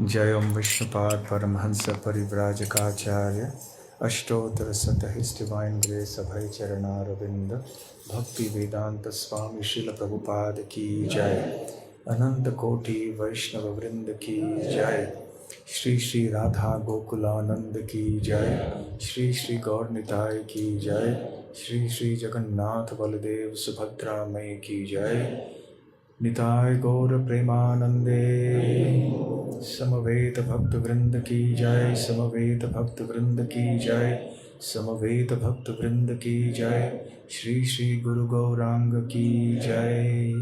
जय ओम Vishnupad Paramhans परिव्राजकाचार्य अष्टोत्तर शतहिस् divine grace अभय चरणारविंद भक्ति वेदांत स्वामी श्रील प्रभुपाद की जय। अनंत कोटि वैष्णव वृंद की जय। श्री श्री राधा गोकुलानंद की जय। श्री श्री गौर निताय की जय। श्री श्री जगन्नाथ बलदेव सुभद्रा मई की जय। निताय गौर प्रेमानंदे। समवेत भक्त वृंद की जय। समवेत भक्त वृंद की जय। समवेत भक्त वृंद की जय। श्री श्री गुरु गौरांग की जय।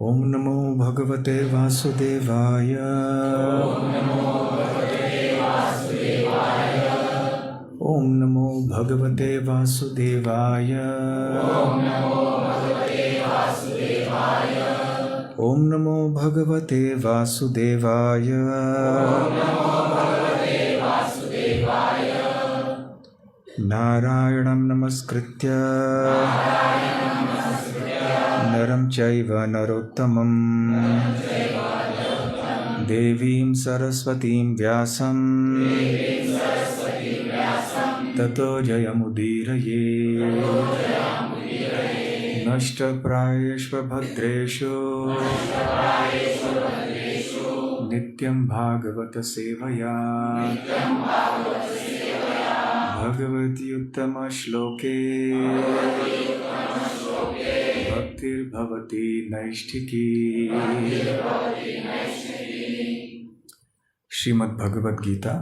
ओम नमो भगवते वासुदेवाय। ओम नमो भगवते वासुदेवाय। ओम नमो भगवते वासुदेवाय। नारायणं नमस्कृत्य नरं चैव नरोत्तमं देवीं सरस्वतीं व्यासं ततो जयमुदीरये। नष्टप्रायेषु भद्रेषु नित्यं भागवत सेवया भगवति उत्तम श्लोके भक्तिर्भवति नैष्ठिकी। श्रीमद् भगवद गीता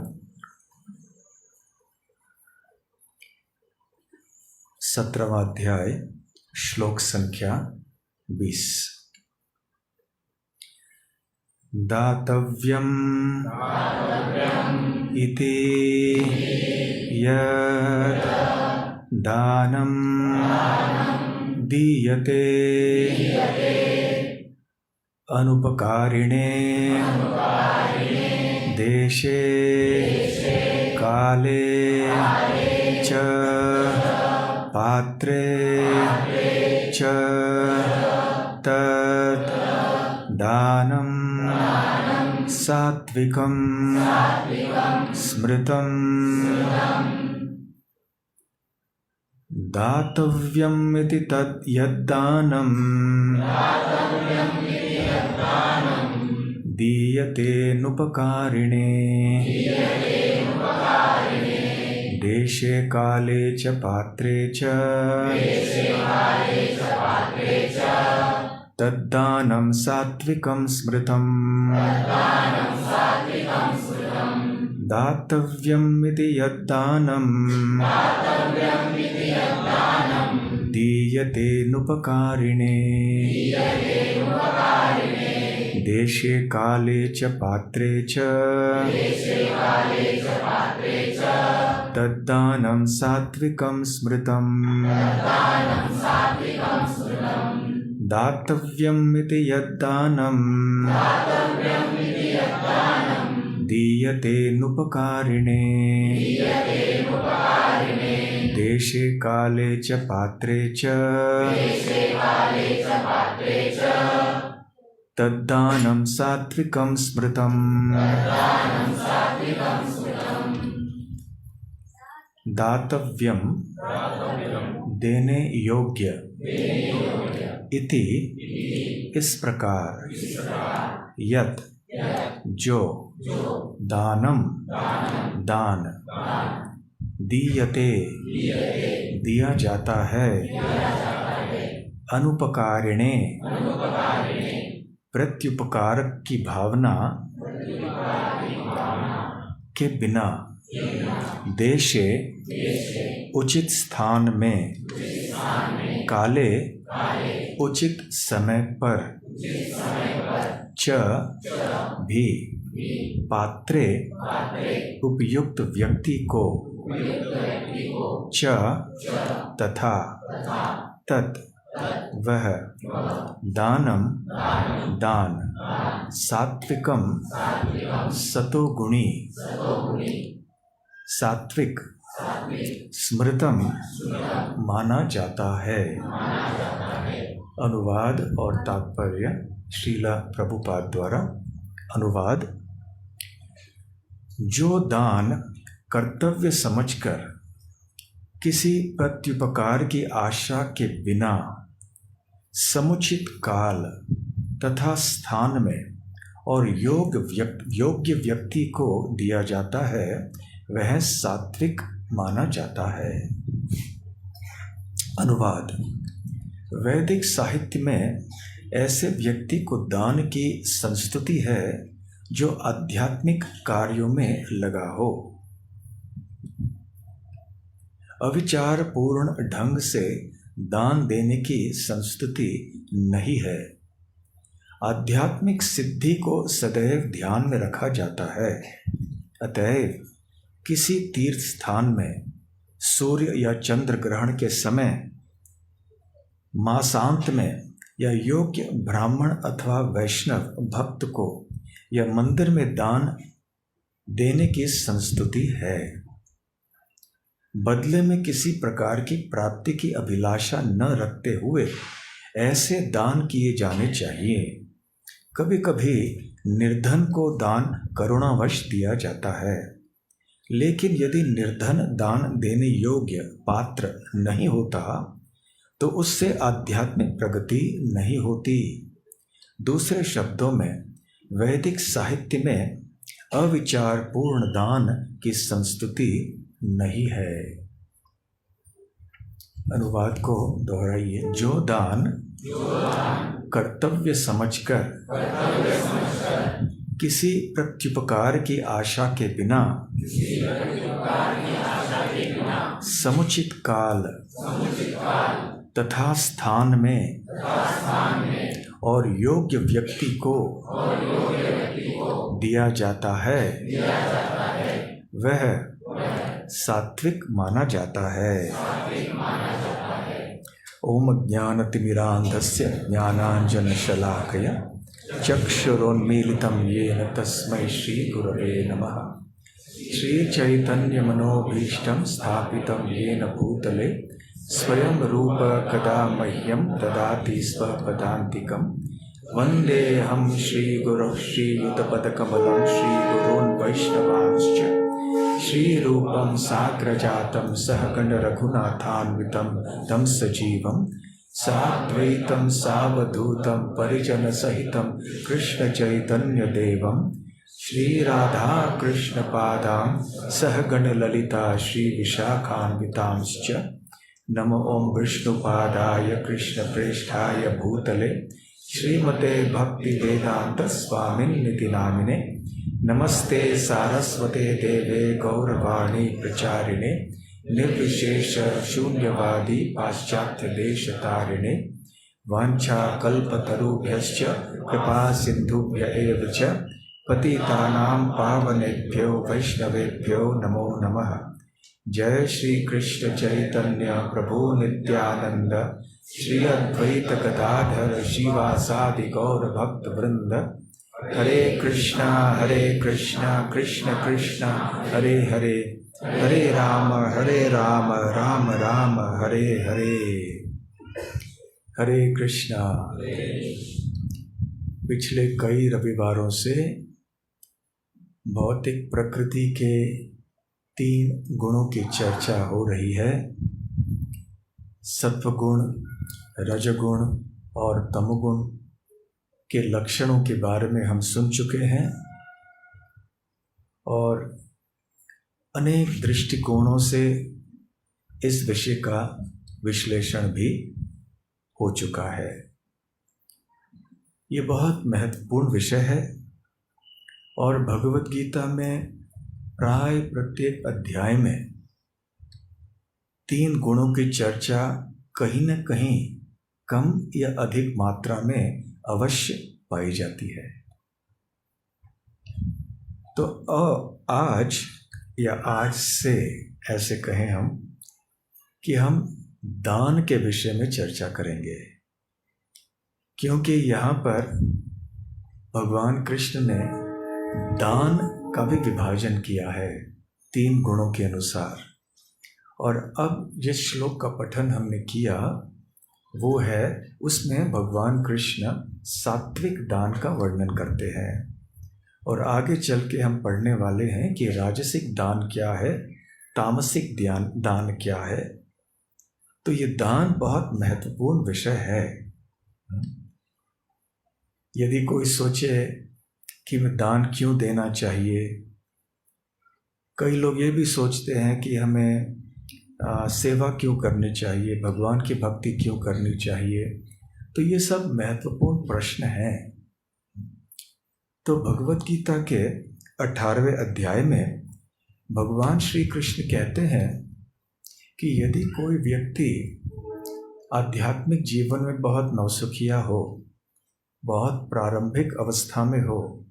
17वां अध्याय श्लोक संख्या 20। दातव्यम् इति यत् दानं दीयते अनुपकारिणे देशे काले च पात्रे च तत् दानं सात्विकं स्मृतं। दातव्यम् इति तत् यद्दानं दीयतेऽनुपकारिणे देशे काले च पात्रे च तद्दानं सात्विकं स्मृतं। दातव्यम् इति यद्दानं दीयतेऽनुपकारिणे देशे काले च पात्रे च तद्दानं सात्विकं स्मृतं। दातव्यम् इति यद्दानं दीयतेऽनुपकारिणे देशे काले च पात्रे च तद्दानं सात्विकं स्मृतं। दातव्यम देने योग्य इति इस प्रकार यत् जो दानम दान दीयते दिया जाता है अनुपकारिणे प्रत्युपकारक की भावना के बिना देशे उचित स्थान में काले उचित समय पर च भी पात्रे उपयुक्त व्यक्ति को च तथा तत् वह दानम दान सात्विकम सतोगुणी सात्विक स्मृतम माना जाता है। अनुवाद और तात्पर्य श्रीला प्रभुपाद द्वारा अनुवाद। जो दान कर्तव्य समझकर किसी प्रत्युपकार की आशा के बिना समुचित काल तथा स्थान में और योग्य व्यक्ति को दिया जाता है वह सात्विक माना जाता है। अनुवाद। वैदिक साहित्य में ऐसे व्यक्ति को दान की संस्तुति है जो आध्यात्मिक कार्यों में लगा हो, अविचार पूर्ण ढंग से दान देने की संस्तुति नहीं है। आध्यात्मिक सिद्धि को सदैव ध्यान में रखा जाता है। अतएव किसी तीर्थ स्थान में सूर्य या चंद्र ग्रहण के समय, मासांत में या योग्य ब्राह्मण अथवा वैष्णव भक्त को या मंदिर में दान देने की संस्तुति है। बदले में किसी प्रकार की प्राप्ति की अभिलाषा न रखते हुए ऐसे दान किए जाने चाहिए। कभी कभी निर्धन को दान करुणावश दिया जाता है, लेकिन यदि निर्धन दान देने योग्य पात्र नहीं होता तो उससे आध्यात्मिक प्रगति नहीं होती। दूसरे शब्दों में वैदिक साहित्य में अविचार पूर्ण दान की संस्तुति नहीं है। अनुवाद को दोहराइए। जो दान कर्तव्य समझकर किसी प्रत्युपकार की आशा के बिना समुचित काल तथा स्थान में और योग्य व्यक्ति को दिया जाता है वह सात्विक माना जाता है। ओम ज्ञानतिमिरान्धस्य ज्ञानाञ्जनशलाकया चक्षुरोन्मीलितं येन तस्मै श्रीगुरवे नमः। श्रीचैतन्यमनोभीष्टं स्थापितं येन भूतले स्वयं रूप कदा मह्यं ददाति स्वपदान्तिकं। वन्देऽहं श्रीगुरुः श्रीयुतपदकमलं श्रीगुरून् वैष्णवांश्च श्रीरूपं साग्रजातं सहगण रघुनाथान्वितं तं सजीवं साद्वैतं सावधूतं परिजनसहितं कृष्णचैतन्यदेवं श्रीराधाकृष्णपादां सहगण ललिता श्रीविशाखान्वितांश्च। नमो ओं विष्णुपादाय कृष्णप्रेष्ठाय भूतले श्रीमते भक्तिवेदान्तस्वामिन्निति नामिने। नमस्ते सारस्वते देवे गौरवाणी प्रचारिणे निर्विशेष शून्यवादी पाश्चात्य देशतारिणे। वाञ्छाकल्पतरुभ्यश्च कृपा सिन्धुभ्य एव च पतितानां पावनेभ्यो वैष्णवेभ्यो नमो नमः। जय श्री कृष्ण चैतन्य प्रभु नित्यानंद श्री अद्वैत गदाधर शिवासादि गौर भक्त वृंद। हरे कृष्णा कृष्ण कृष्ण हरे हरे, हरे राम राम राम हरे हरे। हरे कृष्णा। पिछले कई रविवारों से भौतिक प्रकृति के 3 गुणों की चर्चा हो रही है। सत्वगुण, रजगुण और तमोगुण के लक्षणों के बारे में हम सुन चुके हैं और अनेक दृष्टिकोणों से इस विषय का विश्लेषण भी हो चुका है। ये बहुत महत्वपूर्ण विषय है और भगवद गीता में प्राय प्रत्येक अध्याय में 3 गुणों की चर्चा कहीं न कहीं कम या अधिक मात्रा में अवश्य पाई जाती है। तो आज से ऐसे कहें हम कि हम दान के विषय में चर्चा करेंगे, क्योंकि यहाँ पर भगवान कृष्ण ने दान का भी विभाजन किया है 3 गुणों के अनुसार। और अब जिस श्लोक का पठन हमने किया वो है, उसमें भगवान कृष्ण सात्विक दान का वर्णन करते हैं। और आगे चल के हम पढ़ने वाले हैं कि राजसिक दान क्या है, तामसिक दान क्या है। तो ये दान बहुत महत्वपूर्ण विषय है। यदि कोई सोचे कि मैं दान क्यों देना चाहिए, कई लोग ये भी सोचते हैं कि हमें सेवा क्यों करनी चाहिए, भगवान की भक्ति क्यों करनी चाहिए। तो ये सब महत्वपूर्ण प्रश्न हैं। तो भगवत गीता के 18वें अध्याय में भगवान श्री कृष्ण कहते हैं कि यदि कोई व्यक्ति आध्यात्मिक जीवन में बहुत नौसुखिया हो, बहुत प्रारंभिक अवस्था में हो,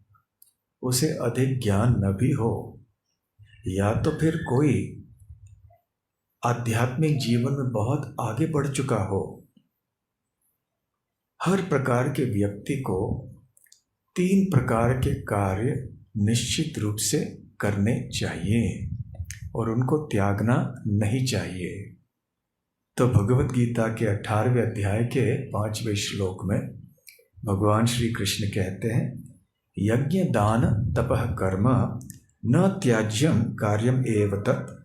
उसे अधिक ज्ञान न भी हो, या तो फिर कोई आध्यात्मिक जीवन में बहुत आगे बढ़ चुका हो, हर प्रकार के व्यक्ति को 3 प्रकार के कार्य निश्चित रूप से करने चाहिए और उनको त्यागना नहीं चाहिए। तो भगवत गीता के 18वें अध्याय के 5वें श्लोक में भगवान श्री कृष्ण कहते हैं, यज्ञ दान तपः कर्म न त्याज्यम कार्यम एव तत्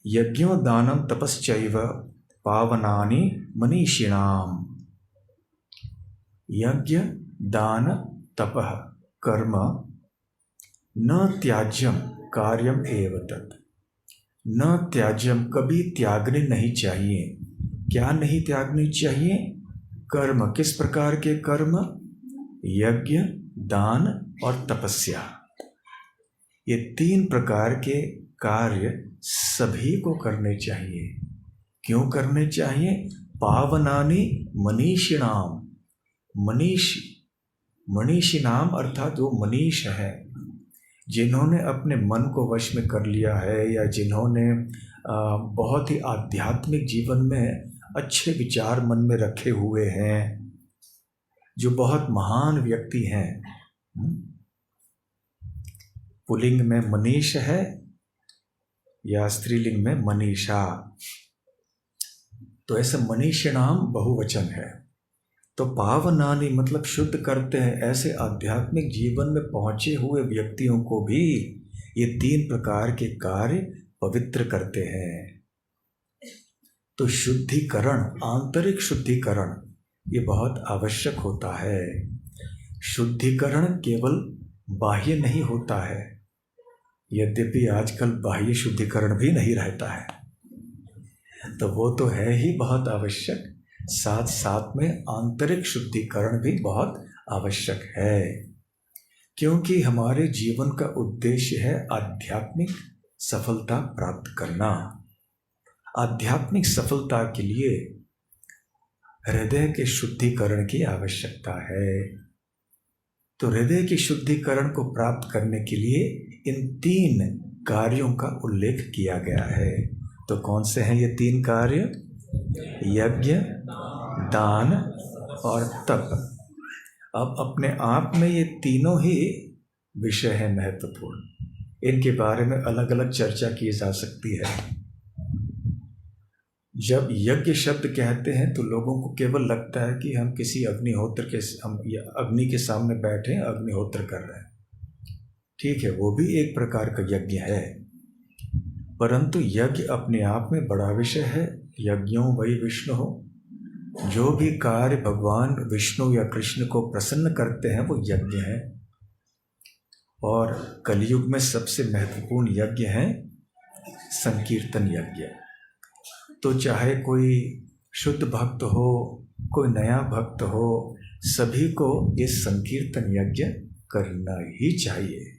यज्ञो दानम तपश्चैव पावनानि मनीषिणाम। यज्ञ दान तपः कर्म न त्याज्यम कार्यम एव तत्। न त्याज्यम, कभी त्यागने नहीं चाहिए। क्या नहीं त्यागनी चाहिए? कर्म। किस प्रकार के कर्म? यज्ञ, दान और तपस्या। ये 3 प्रकार के कार्य सभी को करने चाहिए। क्यों करने चाहिए? पावनानि मनीषिणाम। मनीषिणाम अर्थात जो मनीष है, जिन्होंने अपने मन को वश में कर लिया है, या जिन्होंने बहुत ही आध्यात्मिक जीवन में अच्छे विचार मन में रखे हुए हैं, जो बहुत महान व्यक्ति हैं। पुल्लिंग में मनीष है या स्त्रीलिंग में मनीषा, तो ऐसे मनीषिणाम बहुवचन है। तो पावनानि मतलब शुद्ध करते हैं। ऐसे आध्यात्मिक जीवन में पहुंचे हुए व्यक्तियों को भी ये 3 प्रकार के कार्य पवित्र करते हैं। तो शुद्धिकरण, आंतरिक शुद्धिकरण, ये बहुत आवश्यक होता है। शुद्धिकरण केवल बाह्य नहीं होता है, यद्यपि आजकल बाह्य शुद्धिकरण भी नहीं रहता है, तो वो तो है ही बहुत आवश्यक। साथ साथ में आंतरिक शुद्धिकरण भी बहुत आवश्यक है, क्योंकि हमारे जीवन का उद्देश्य है आध्यात्मिक सफलता प्राप्त करना। आध्यात्मिक सफलता के लिए हृदय के शुद्धिकरण की आवश्यकता है। तो हृदय के शुद्धिकरण को प्राप्त करने के लिए इन 3 कार्यों का उल्लेख किया गया है। तो कौन से हैं ये 3 कार्य? यज्ञ, दान और तप। अब अपने आप में ये तीनों ही विषय हैं महत्वपूर्ण। इनके बारे में अलग अलग चर्चा की जा सकती है। जब यज्ञ शब्द कहते हैं तो लोगों को केवल लगता है कि हम किसी अग्नि के सामने बैठे अग्निहोत्र कर रहे हैं। ठीक है, वो भी एक प्रकार का यज्ञ है, परंतु यज्ञ अपने आप में बड़ा विषय है। यज्ञों वही विष्णु हो। जो भी कार्य भगवान विष्णु या कृष्ण को प्रसन्न करते हैं वो यज्ञ है। और कलयुग में सबसे महत्वपूर्ण यज्ञ है संकीर्तन यज्ञ। तो चाहे कोई शुद्ध भक्त हो, कोई नया भक्त हो, सभी को ये संकीर्तन यज्ञ करना ही चाहिए।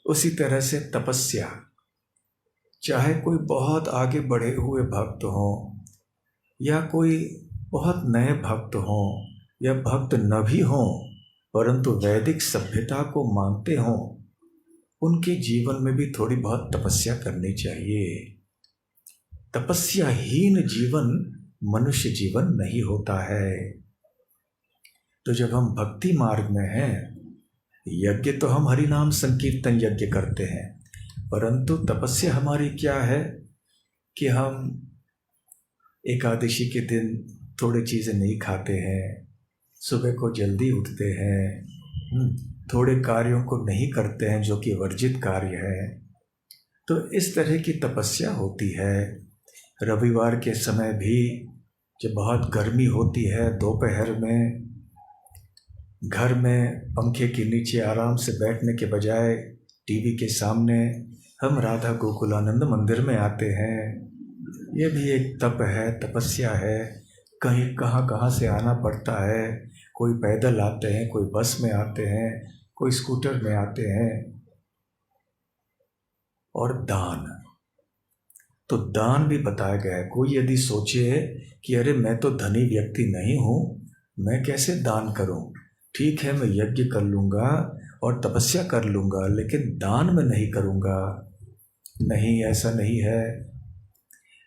उसी तरह से तपस्या, चाहे कोई बहुत आगे बढ़े हुए भक्त हो या कोई बहुत नए भक्त हो या भक्त न भी हो, परंतु वैदिक सभ्यता को मानते हो, उनके जीवन में भी थोड़ी बहुत तपस्या करनी चाहिए। तपस्याहीन जीवन मनुष्य जीवन नहीं होता है। तो जब हम भक्ति मार्ग में हैं, यज्ञ तो हम हरि नाम संकीर्तन यज्ञ करते हैं, परंतु तपस्या हमारी क्या है कि हम एकादशी के दिन थोड़ी चीज़ें नहीं खाते हैं, सुबह को जल्दी उठते हैं, थोड़े कार्यों को नहीं करते हैं जो कि वर्जित कार्य है। तो इस तरह की तपस्या होती है। रविवार के समय भी जब बहुत गर्मी होती है, दोपहर में घर में पंखे के नीचे आराम से बैठने के बजाय टीवी के सामने हम राधा गोकुलानंद मंदिर में आते हैं। ये भी एक तप है, तपस्या है। कहीं कहाँ से आना पड़ता है, कोई पैदल आते हैं, कोई बस में आते हैं, कोई स्कूटर में आते हैं। और दान, तो दान भी बताया गया है। कोई यदि सोचे कि अरे मैं तो धनी व्यक्ति नहीं हूँ, मैं कैसे दान करूँ, ठीक है मैं यज्ञ कर लूँगा और तपस्या कर लूँगा, लेकिन दान मैं नहीं करूँगा। नहीं, ऐसा नहीं है।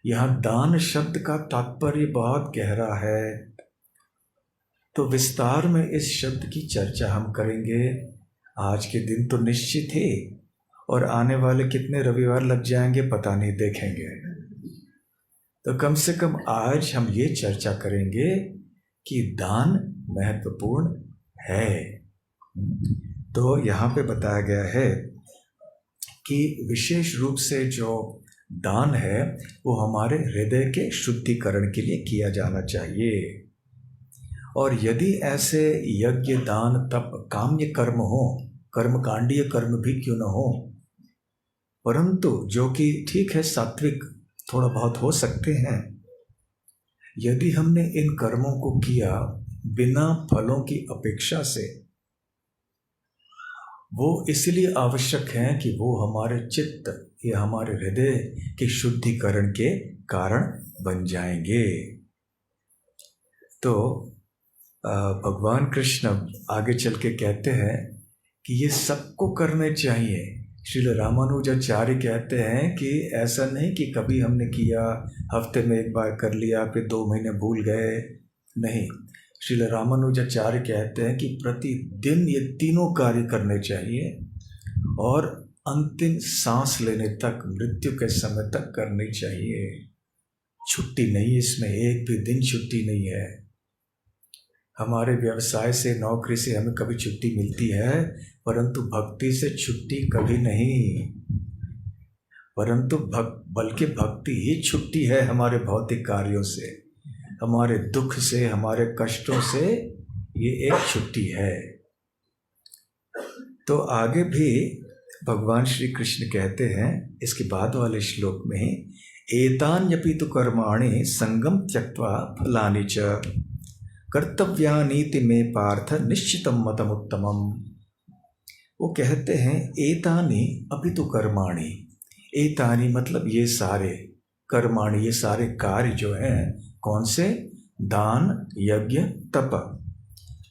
यहाँ दान शब्द का तात्पर्य बहुत गहरा है। तो विस्तार में इस शब्द की चर्चा हम करेंगे। आज के दिन तो निश्चित ही, और आने वाले कितने रविवार लग जाएंगे पता नहीं, देखेंगे। तो कम से कम आज हम ये चर्चा करेंगे कि दान महत्वपूर्ण है। तो यहाँ पे बताया गया है कि विशेष रूप से जो दान है वो हमारे हृदय के शुद्धिकरण के लिए किया जाना चाहिए। और यदि ऐसे यज्ञ, दान, तप, काम्य कर्म हो, कर्मकांडीय कर्म भी क्यों न हो, परंतु जो कि ठीक है सात्विक थोड़ा बहुत हो सकते हैं, यदि हमने इन कर्मों को किया बिना फलों की अपेक्षा से, वो इसलिए आवश्यक हैं कि वो हमारे चित्त या हमारे हृदय के शुद्धिकरण के कारण बन जाएंगे। तो भगवान कृष्ण आगे चल के कहते हैं कि ये सबको करने चाहिए। श्रील रामानुजाचार्य कहते हैं कि ऐसा नहीं कि कभी हमने किया, हफ्ते में एक बार कर लिया, फिर 2 महीने भूल गए। नहीं, श्रील रामानुजाचार्य कहते हैं कि प्रतिदिन ये तीनों कार्य करने चाहिए और अंतिम सांस लेने तक, मृत्यु के समय तक करनी चाहिए। छुट्टी नहीं, इसमें एक भी दिन छुट्टी नहीं है। हमारे व्यवसाय से, नौकरी से हमें कभी छुट्टी मिलती है, परंतु भक्ति से छुट्टी कभी नहीं। परंतु बल्कि भक्ति ही छुट्टी है हमारे भौतिक कार्यों से, हमारे दुख से, हमारे कष्टों से। ये एक छुट्टी है। तो आगे भी भगवान श्री कृष्ण कहते हैं इसके बाद वाले श्लोक में ही, एतान्यपि तु कर्माणि संगम त्यक्त्वा फलानि च कर्तव्यानीति में पार्थ निश्चितम मतमुत्तमम। वो कहते हैं एतानि अपि तु कर्माणि, एतानि मतलब ये सारे, कर्माणि ये सारे कार्य जो हैं, कौन से? दान, यज्ञ, तप,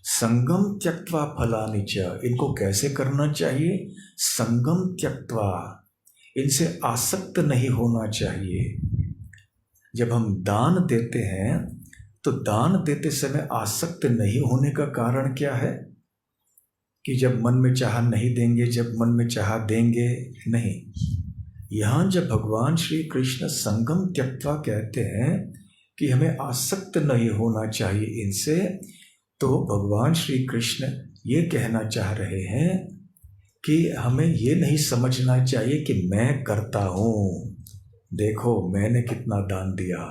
संगम त्यक्त्वा फलानि च, इनको कैसे करना चाहिए? संगम त्यक्त्वा, इनसे आसक्त नहीं होना चाहिए। जब हम दान देते हैं तो दान देते समय आसक्त नहीं होने का कारण क्या है? कि जब मन में चाहा नहीं देंगे, जब मन में चाहा देंगे, नहीं। यहाँ जब भगवान श्री कृष्ण संगम त्यक्त्वा कहते हैं कि हमें आसक्त नहीं होना चाहिए इनसे, तो भगवान श्री कृष्ण ये कहना चाह रहे हैं कि हमें ये नहीं समझना चाहिए कि मैं करता हूँ, देखो मैंने कितना दान दिया,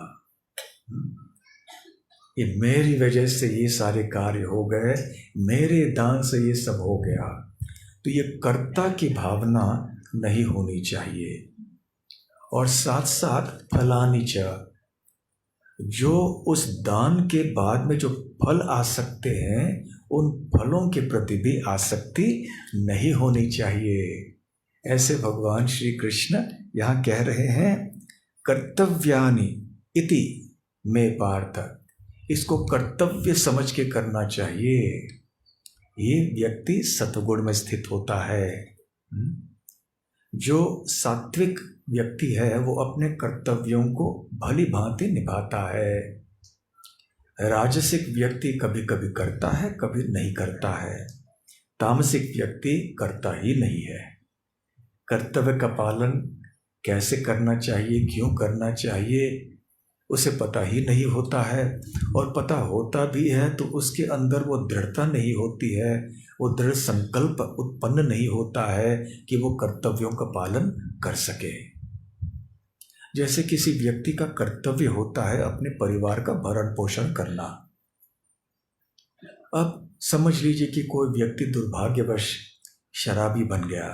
ये मेरी वजह से ये सारे कार्य हो गए, मेरे दान से ये सब हो गया। तो ये कर्ता की भावना नहीं होनी चाहिए। और साथ साथ फलानि च, जो उस दान के बाद में जो फल आ सकते हैं, उन फलों के प्रति भी आसक्ति नहीं होनी चाहिए। ऐसे भगवान श्री कृष्ण यहाँ कह रहे हैं, कर्तव्यानि इति में पार्थ, इसको कर्तव्य समझ के करना चाहिए। ये व्यक्ति सतगुण में स्थित होता है। जो सात्विक व्यक्ति है वो अपने कर्तव्यों को भली भांति निभाता है। राजसिक व्यक्ति कभी कभी करता है, कभी नहीं करता है। तामसिक व्यक्ति करता ही नहीं है। कर्तव्य का पालन कैसे करना चाहिए, क्यों करना चाहिए, उसे पता ही नहीं होता है, और पता होता भी है तो उसके अंदर वो दृढ़ता नहीं होती है, वो दृढ़ संकल्प उत्पन्न नहीं होता है कि वो कर्तव्यों का पालन कर सके। जैसे किसी व्यक्ति का कर्तव्य होता है अपने परिवार का भरण पोषण करना। अब समझ लीजिए कि कोई व्यक्ति दुर्भाग्यवश शराबी बन गया,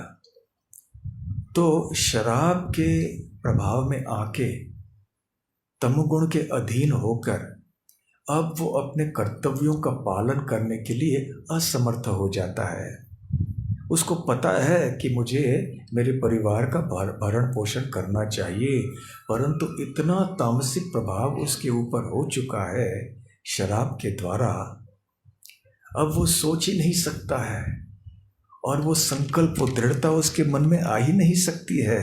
तो शराब के प्रभाव में आके तमोगुण के अधीन होकर अब वो अपने कर्तव्यों का पालन करने के लिए असमर्थ हो जाता है। उसको पता है कि मुझे मेरे परिवार का भरण पोषण करना चाहिए, परंतु इतना तामसिक प्रभाव उसके ऊपर हो चुका है शराब के द्वारा, अब वो सोच ही नहीं सकता है, और वो संकल्प, वो दृढ़ता उसके मन में आ ही नहीं सकती है।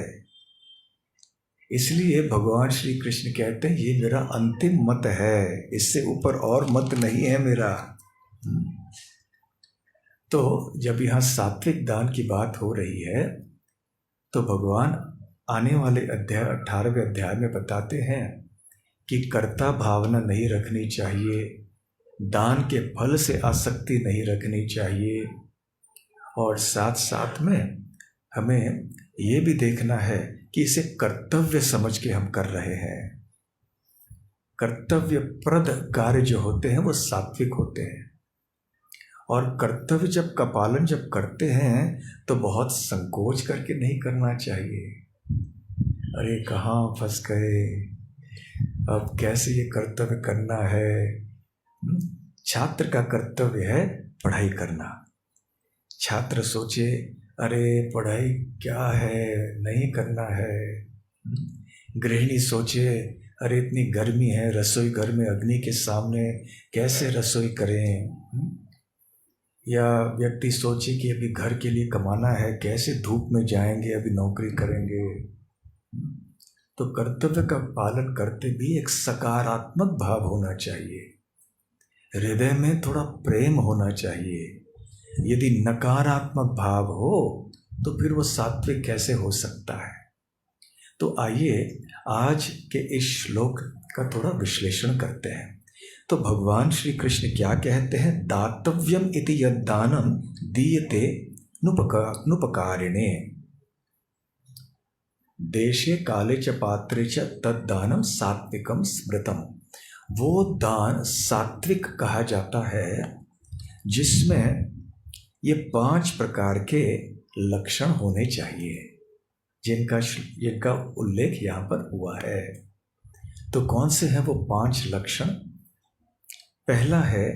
इसलिए भगवान श्री कृष्ण कहते हैं ये मेरा अंतिम मत है, इससे ऊपर और मत नहीं है मेरा। तो जब यहाँ सात्विक दान की बात हो रही है तो भगवान आने वाले अध्याय 18वें अध्याय में बताते हैं कि कर्ता भावना नहीं रखनी चाहिए, दान के फल से आसक्ति नहीं रखनी चाहिए, और साथ साथ में हमें ये भी देखना है कि इसे कर्तव्य समझ के हम कर रहे हैं। कर्तव्यप्रद कार्य जो होते हैं वो सात्विक होते हैं, और कर्तव्य का पालन जब करते हैं तो बहुत संकोच करके नहीं करना चाहिए। अरे कहाँ फंस गए, अब कैसे ये कर्तव्य करना है। छात्र का कर्तव्य है पढ़ाई करना। छात्र सोचे अरे पढ़ाई क्या है, नहीं करना है। गृहिणी सोचे अरे इतनी गर्मी है, रसोई घर में अग्नि के सामने कैसे रसोई करें। या व्यक्ति सोचे कि अभी घर के लिए कमाना है, कैसे धूप में जाएंगे, अभी नौकरी करेंगे। तो कर्तव्य का पालन करते भी एक सकारात्मक भाव होना चाहिए, हृदय में थोड़ा प्रेम होना चाहिए। यदि नकारात्मक भाव हो तो फिर वो सात्विक कैसे हो सकता है। तो आइए आज के इस श्लोक का थोड़ा विश्लेषण करते हैं। तो भगवान श्री कृष्ण क्या कहते हैं, दातव्यम इति यद्दानम दीयते नुपकारिणे देशे काले च पात्रे च तद्दानम सात्विकम स्मृतम। वो दान सात्विक कहा जाता है जिसमें ये 5 प्रकार के लक्षण होने चाहिए, जिनका उल्लेख यहाँ पर हुआ है। तो कौन से हैं वो 5 लक्षण। पहला है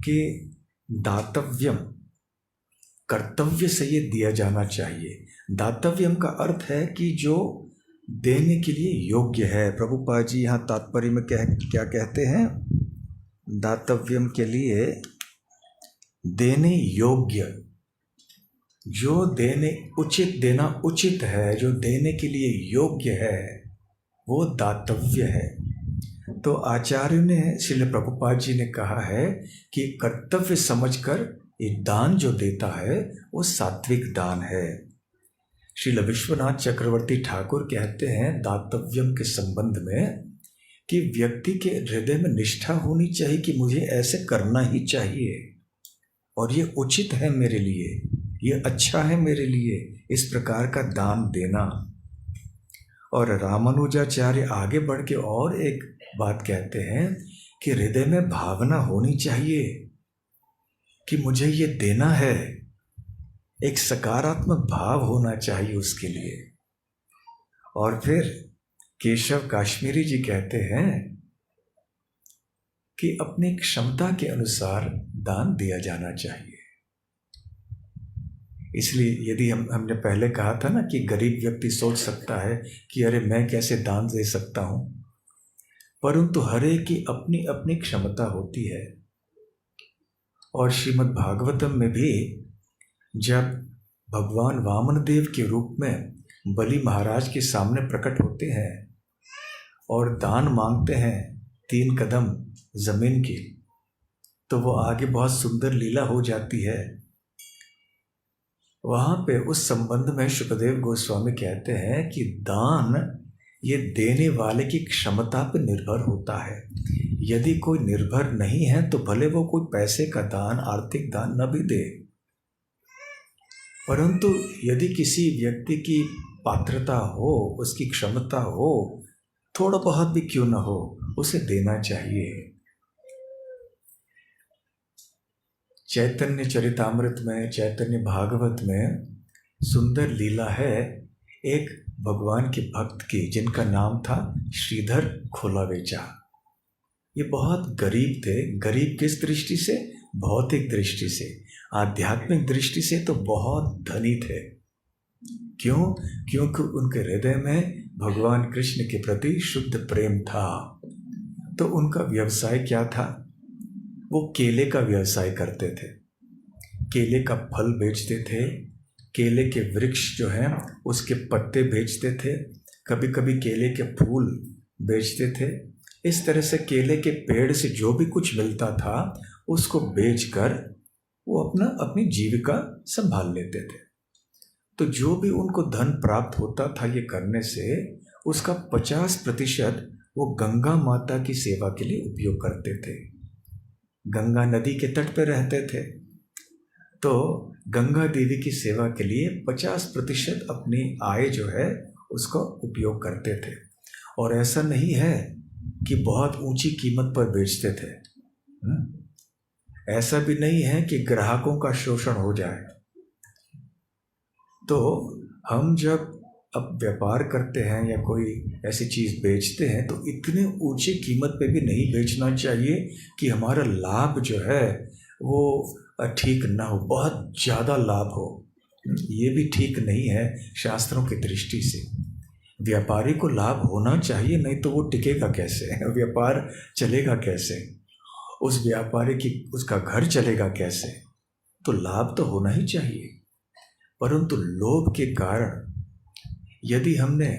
कि दातव्यम, कर्तव्य से ये दिया जाना चाहिए। दातव्यम का अर्थ है कि जो देने के लिए योग्य है। प्रभुपाद जी यहाँ तात्पर्य में क्या कहते हैं, दातव्यम के लिए देने योग्य, जो देने उचित, देना उचित है, जो देने के लिए योग्य है, वो दातव्य है। तो आचार्य ने, श्रील प्रभुपाद जी ने कहा है कि कर्तव्य समझकर ये दान जो देता है वो सात्विक दान है। श्रील विश्वनाथ चक्रवर्ती ठाकुर कहते हैं दातव्यम के संबंध में कि व्यक्ति के हृदय में निष्ठा होनी चाहिए कि मुझे ऐसे करना ही चाहिए और ये उचित है मेरे लिए, ये अच्छा है मेरे लिए, इस प्रकार का दान देना। और रामानुजाचार्य आगे बढ़ के और एक बात कहते हैं कि हृदय में भावना होनी चाहिए कि मुझे ये देना है, एक सकारात्मक भाव होना चाहिए उसके लिए। और फिर केशव काश्मीरी जी कहते हैं कि अपनी क्षमता के अनुसार दान दिया जाना चाहिए। इसलिए यदि हमने पहले कहा था ना कि गरीब व्यक्ति सोच सकता है कि अरे मैं कैसे दान दे सकता हूं, परंतु हर एक की अपनी अपनी क्षमता होती है। और श्रीमद् भागवतम में भी जब भगवान वामन देव के रूप में बलि महाराज के सामने प्रकट होते हैं और दान मांगते हैं 3 कदम जमीन की, तो वो आगे बहुत सुंदर लीला हो जाती है। वहां पे उस संबंध में शुकदेव गोस्वामी कहते हैं कि दान ये देने वाले की क्षमता पर निर्भर होता है। यदि कोई निर्भर नहीं है तो भले वो कोई पैसे का दान, आर्थिक दान न भी दे, परंतु यदि किसी व्यक्ति की पात्रता हो, उसकी क्षमता हो, थोड़ा बहुत भी क्यों ना हो, उसे देना चाहिए। चैतन्य चरितामृत में, चैतन्य भागवत में सुंदर लीला है एक भगवान के भक्त की, जिनका नाम था श्रीधर खोलावेचा। ये बहुत गरीब थे। गरीब किस दृष्टि से? भौतिक दृष्टि से। आध्यात्मिक दृष्टि से तो बहुत धनी थे। क्यों? क्योंकि उनके हृदय में भगवान कृष्ण के प्रति शुद्ध प्रेम था। तो उनका व्यवसाय क्या था? वो केले का व्यवसाय करते थे। केले का फल बेचते थे, केले के वृक्ष जो हैं उसके पत्ते बेचते थे, कभी कभी केले के फूल बेचते थे। इस तरह से केले के पेड़ से जो भी कुछ मिलता था उसको बेचकर वो अपनी जीविका संभाल लेते थे। तो जो भी उनको धन प्राप्त होता था ये करने से, उसका 50% वो गंगा माता की सेवा के लिए उपयोग करते थे। गंगा नदी के तट पर रहते थे, तो गंगा देवी की सेवा के लिए 50% अपनी आय जो है उसका उपयोग करते थे। और ऐसा नहीं है कि बहुत ऊंची कीमत पर बेचते थे। ऐसा भी नहीं है कि ग्राहकों का शोषण हो जाए। तो हम जब अब व्यापार करते हैं या कोई ऐसी चीज़ बेचते हैं तो इतने ऊंची कीमत पे भी नहीं बेचना चाहिए कि हमारा लाभ जो है वो ठीक ना हो, बहुत ज़्यादा लाभ हो। ये भी ठीक नहीं है शास्त्रों की दृष्टि से। व्यापारी को लाभ होना चाहिए, नहीं तो वो टिकेगा कैसे, व्यापार चलेगा कैसे, उस व्यापारी की उसका घर चलेगा कैसे। तो लाभ तो होना ही चाहिए। परंतु लोभ के कारण यदि हमने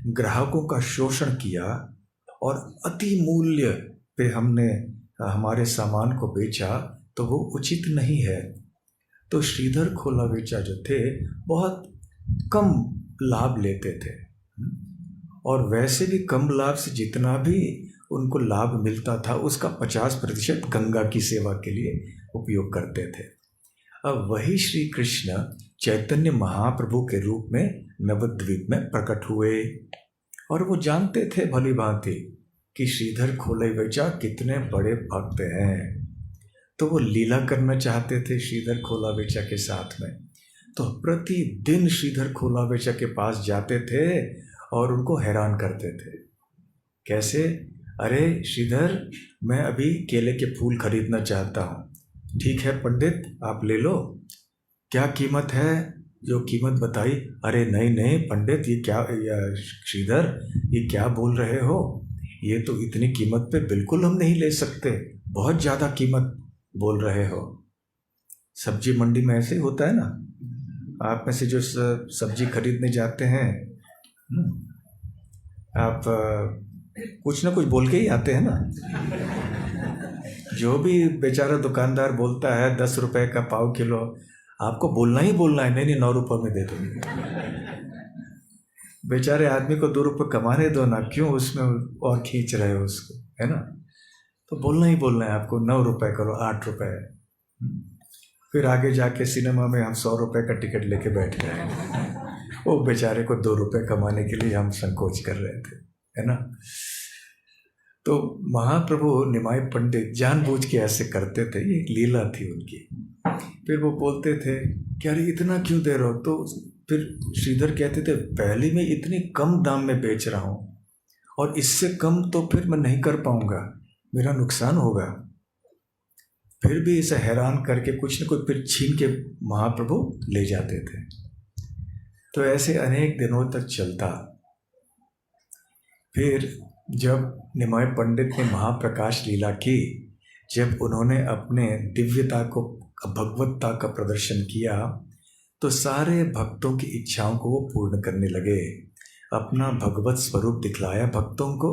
ग्राहकों का शोषण किया और अति मूल्य पे हमने हमारे सामान को बेचा तो वो उचित नहीं है। तो श्रीधर खोलावेचा जो थे बहुत कम लाभ लेते थे, और वैसे भी कम लाभ से जितना भी उनको लाभ मिलता था उसका 50% गंगा की सेवा के लिए उपयोग करते थे। अब वही श्री कृष्ण चैतन्य महाप्रभु के रूप में नवद्वीप में प्रकट हुए, और वो जानते थे भली भांति कि श्रीधर खोलावेचा कितने बड़े भक्त हैं। तो वो लीला करना चाहते थे श्रीधर खोलावेचा के साथ में। तो प्रतिदिन श्रीधर खोलावेचा के पास जाते थे और उनको हैरान करते थे। कैसे? अरे श्रीधर, मैं अभी केले के फूल खरीदना चाहता हूँ। ठीक है पंडित, आप ले लो। क्या कीमत है? जो कीमत बताई। अरे नहीं नहीं पंडित, ये क्या, श्रीधर ये क्या बोल रहे हो? ये तो इतनी कीमत पे बिल्कुल हम नहीं ले सकते, बहुत ज़्यादा कीमत बोल रहे हो। सब्जी मंडी में ऐसे ही होता है ना, आप में से जो सब्जी खरीदने जाते हैं, आप कुछ ना कुछ बोल के ही आते हैं ना। जो भी बेचारा दुकानदार बोलता है 10 रुपए का पाव किलो, आपको बोलना ही बोलना है, नहीं 9 रुपये में दे दो। बेचारे आदमी को 2 रुपये कमाने दो ना, क्यों उसमें और खींच रहे हो उसको, है ना। तो बोलना ही बोलना है आपको, 9 रुपये करो, 8 रुपये। फिर आगे जाके सिनेमा में हम 100 रुपये का टिकट लेके बैठ गए। वो बेचारे को 2 रुपये कमाने के लिए हम संकोच कर रहे थे, है ना। तो महाप्रभु निमाय पंडित जानबूझ के ऐसे करते थे, ये एक लीला थी उनकी। फिर वो बोलते थे कि अरे इतना क्यों दे रहे हो? तो फिर श्रीधर कहते थे, पहले मैं इतने कम दाम में बेच रहा हूँ और इससे कम तो फिर मैं नहीं कर पाऊंगा, मेरा नुकसान होगा। फिर भी इसे हैरान करके कुछ न कुछ फिर छीन के महाप्रभु ले जाते थे। तो ऐसे अनेक दिनों तक चलता। फिर जब निमाय पंडित ने महाप्रकाश लीला की, जब उन्होंने अपने दिव्यता को, भगवत्ता का प्रदर्शन किया, तो सारे भक्तों की इच्छाओं को वो पूर्ण करने लगे। अपना भगवत स्वरूप दिखलाया भक्तों को।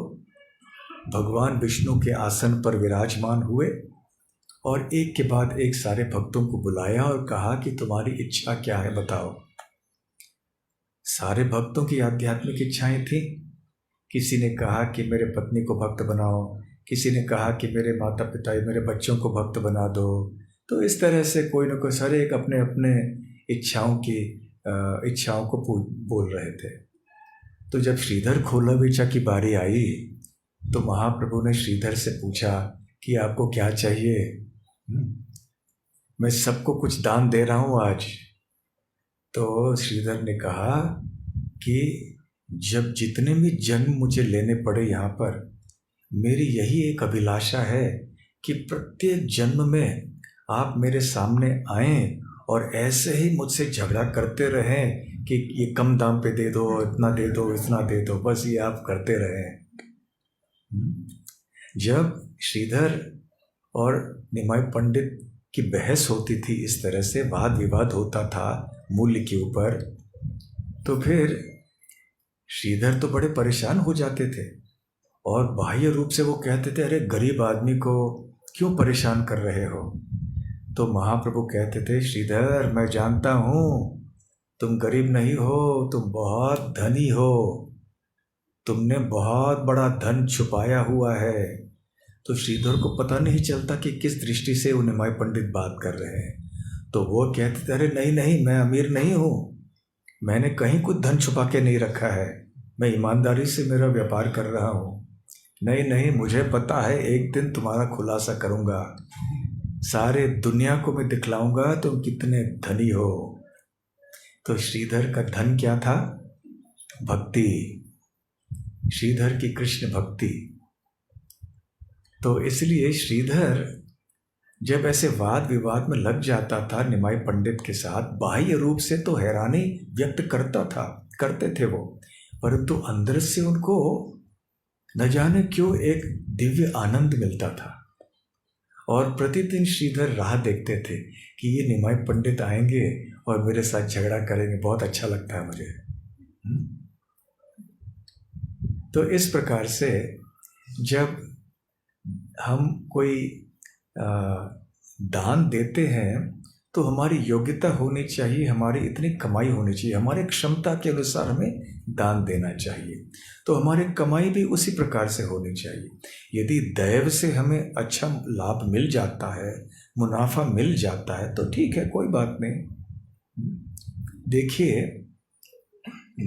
भगवान विष्णु के आसन पर विराजमान हुए और एक के बाद एक सारे भक्तों को बुलाया और कहा कि तुम्हारी इच्छा क्या है बताओ। सारे भक्तों की आध्यात्मिक इच्छाएं थी। किसी ने कहा कि मेरे पत्नी को भक्त बनाओ, किसी ने कहा कि मेरे माता पिता मेरे बच्चों को भक्त बना दो। तो इस तरह से कोई ना कोई सारे एक अपने अपने इच्छाओं को बोल रहे थे। तो जब श्रीधर खोलाबेचा की बारी आई तो महाप्रभु ने श्रीधर से पूछा कि आपको क्या चाहिए? मैं सबको कुछ दान दे रहा हूँ आज। तो श्रीधर ने कहा कि जब जितने भी जन्म मुझे लेने पड़े यहाँ पर, मेरी यही एक अभिलाषा है कि प्रत्येक जन्म में आप मेरे सामने आएं और ऐसे ही मुझसे झगड़ा करते रहें कि ये कम दाम पे दे दो, इतना दे दो, इतना दे दो, बस ये आप करते रहें। जब श्रीधर और निमाई पंडित की बहस होती थी, इस तरह से वाद विवाद होता था मूल्य के ऊपर, तो फिर श्रीधर तो बड़े परेशान हो जाते थे और बाह्य रूप से वो कहते थे, अरे गरीब आदमी को क्यों परेशान कर रहे हो? तो महाप्रभु कहते थे, श्रीधर मैं जानता हूँ तुम गरीब नहीं हो, तुम बहुत धनी हो, तुमने बहुत बड़ा धन छुपाया हुआ है। तो श्रीधर को पता नहीं चलता कि किस दृष्टि से वो निमाई पंडित बात कर रहे हैं। तो वो कहते थे, अरे नहीं नहीं, मैं अमीर नहीं हूँ, मैंने कहीं कुछ धन छुपा के नहीं रखा है, मैं ईमानदारी से मेरा व्यापार कर रहा हूँ। नहीं नहीं, मुझे पता है एक दिन तुम्हारा खुलासा करूँगा, सारे दुनिया को मैं दिखलाऊंगा तुम कितने धनी हो। तो श्रीधर का धन क्या था? भक्ति, श्रीधर की कृष्ण भक्ति। तो इसलिए श्रीधर जब ऐसे वाद विवाद में लग जाता था निमाई पंडित के साथ, बाह्य रूप से तो हैरानी व्यक्त करते थे वो, परंतु अंदर से उनको न जाने क्यों एक दिव्य आनंद मिलता था। और प्रतिदिन श्रीधर राह देखते थे कि ये निमाई पंडित आएंगे और मेरे साथ झगड़ा करेंगे, बहुत अच्छा लगता है मुझे। तो इस प्रकार से जब हम कोई दान देते हैं तो हमारी योग्यता होनी चाहिए, हमारी इतनी कमाई होनी चाहिए, हमारे क्षमता के अनुसार हमें दान देना चाहिए। तो हमारी कमाई भी उसी प्रकार से होनी चाहिए। यदि दैव से हमें अच्छा लाभ मिल जाता है, मुनाफा मिल जाता है, तो ठीक है, कोई बात नहीं। देखिए,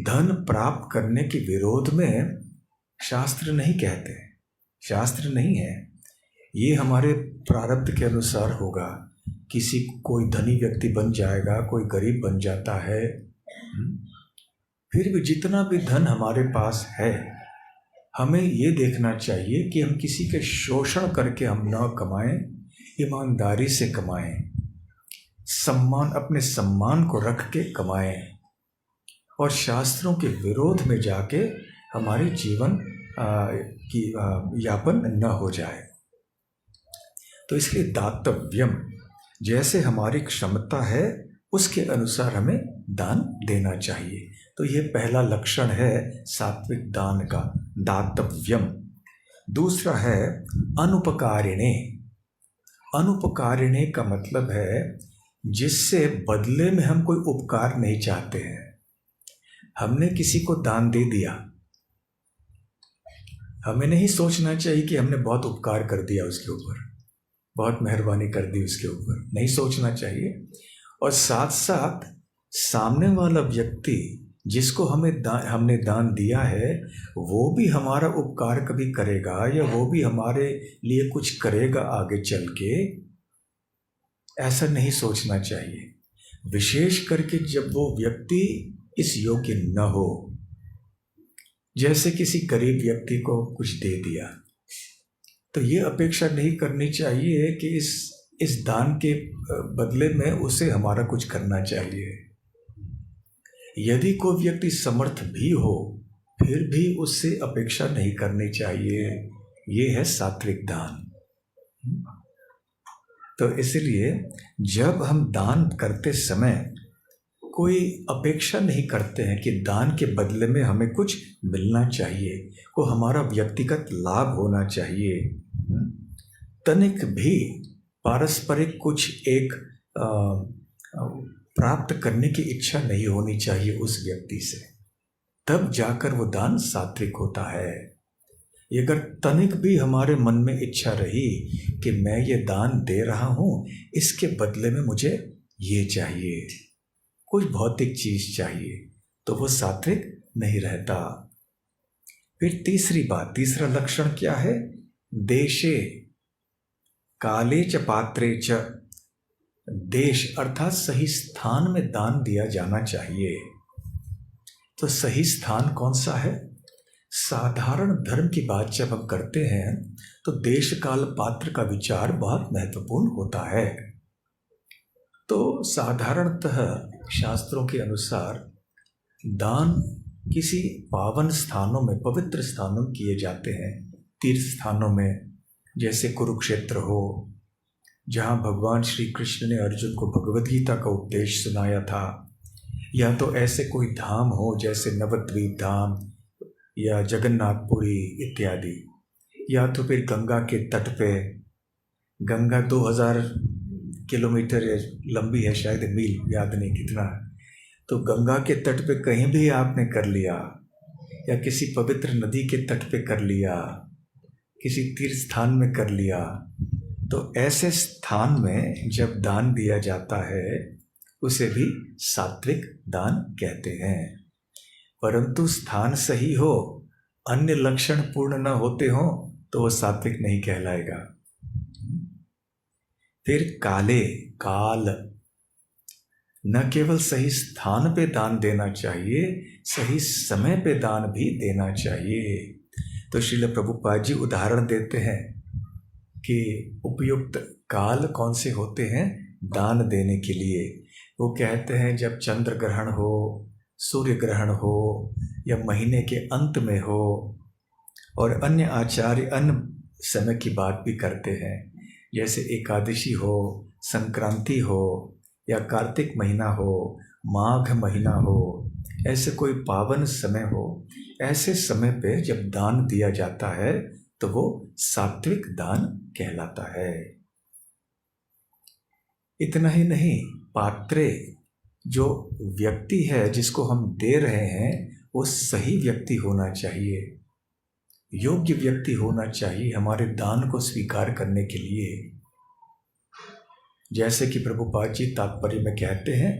धन प्राप्त करने के विरोध में शास्त्र नहीं कहते, शास्त्र नहीं है, ये हमारे प्रारब्ध के अनुसार होगा। किसी कोई धनी व्यक्ति बन जाएगा, कोई गरीब बन जाता है, फिर भी जितना भी धन हमारे पास है, हमें ये देखना चाहिए कि हम किसी के शोषण करके हम न कमाएं, ईमानदारी से कमाएं, सम्मान, अपने सम्मान को रख के कमाएं और शास्त्रों के विरोध में जाके हमारे जीवन की यापन न हो जाए। तो इसलिए दातव्यम, जैसे हमारी क्षमता है उसके अनुसार हमें दान देना चाहिए। तो ये पहला लक्षण है सात्विक दान का, दातव्यम। दूसरा है अनुपकारिणे। अनुपकारिणे का मतलब है जिससे बदले में हम कोई उपकार नहीं चाहते हैं। हमने किसी को दान दे दिया, हमें नहीं सोचना चाहिए कि हमने बहुत उपकार कर दिया उसके ऊपर, बहुत मेहरबानी कर दी उसके ऊपर, नहीं सोचना चाहिए। और साथ साथ सामने वाला व्यक्ति जिसको हमने दान दिया है, वो भी हमारा उपकार कभी करेगा या वो भी हमारे लिए कुछ करेगा आगे चल के, ऐसा नहीं सोचना चाहिए। विशेष करके जब वो व्यक्ति इस योग्य न हो, जैसे किसी गरीब व्यक्ति को कुछ दे दिया, तो ये अपेक्षा नहीं करनी चाहिए कि इस दान के बदले में उसे हमारा कुछ करना चाहिए। यदि कोई व्यक्ति समर्थ भी हो, फिर भी उससे अपेक्षा नहीं करनी चाहिए। ये है सात्विक दान। तो इसलिए जब हम दान करते समय कोई अपेक्षा नहीं करते हैं कि दान के बदले में हमें कुछ मिलना चाहिए, को हमारा व्यक्तिगत लाभ होना चाहिए, तनिक भी पारस्परिक कुछ एक प्राप्त करने की इच्छा नहीं होनी चाहिए उस व्यक्ति से, तब जाकर वो दान सात्विक होता है। अगर तनिक भी हमारे मन में इच्छा रही कि मैं ये दान दे रहा हूं, इसके बदले में मुझे ये चाहिए, कुछ भौतिक चीज चाहिए, तो वो सात्विक नहीं रहता। फिर तीसरी बात, तीसरा लक्षण क्या है? देशे काले च पात्रे च। देश अर्थात सही स्थान में दान दिया जाना चाहिए। तो सही स्थान कौन सा है? साधारण धर्म की बात जब हम करते हैं तो देश काल पात्र का विचार बहुत महत्वपूर्ण होता है। तो साधारणतः शास्त्रों के अनुसार दान किसी पावन स्थानों में, पवित्र स्थानों में किए जाते हैं, तीर्थ स्थानों में, जैसे कुरुक्षेत्र हो, जहाँ भगवान श्री कृष्ण ने अर्जुन को भगवद गीता का उपदेश सुनाया था, या तो ऐसे कोई धाम हो जैसे नवद्वीप धाम या जगन्नाथपुरी इत्यादि, या तो फिर गंगा के तट पे, गंगा 2000 किलोमीटर लंबी है, शायद मील याद नहीं कितना है, तो गंगा के तट पे कहीं भी आपने कर लिया, या किसी पवित्र नदी के तट पे कर लिया, किसी तीर्थ स्थान में कर लिया, तो ऐसे स्थान में जब दान दिया जाता है उसे भी सात्विक दान कहते हैं। परंतु स्थान सही हो, अन्य लक्षण पूर्ण न होते हो, तो वो सात्विक नहीं कहलाएगा। फिर काले, काल, न केवल सही स्थान पे दान देना चाहिए, सही समय पे दान भी देना चाहिए। तो श्रील प्रभुपाद जी उदाहरण देते हैं कि उपयुक्त काल कौन से होते हैं दान देने के लिए। वो कहते हैं जब चंद्र ग्रहण हो, सूर्य ग्रहण हो, या महीने के अंत में हो, और अन्य आचार्य अन्य समय की बात भी करते हैं, जैसे एकादशी हो, संक्रांति हो, या कार्तिक महीना हो, माघ महीना हो, ऐसे कोई पावन समय हो, ऐसे समय पे जब दान दिया जाता है तो वो सात्विक दान कहलाता है। इतना ही नहीं, पात्रे, जो व्यक्ति है जिसको हम दे रहे हैं वो सही व्यक्ति होना चाहिए, योग्य व्यक्ति होना चाहिए हमारे दान को स्वीकार करने के लिए। जैसे कि प्रभुपाद जी तात्पर्य में कहते हैं,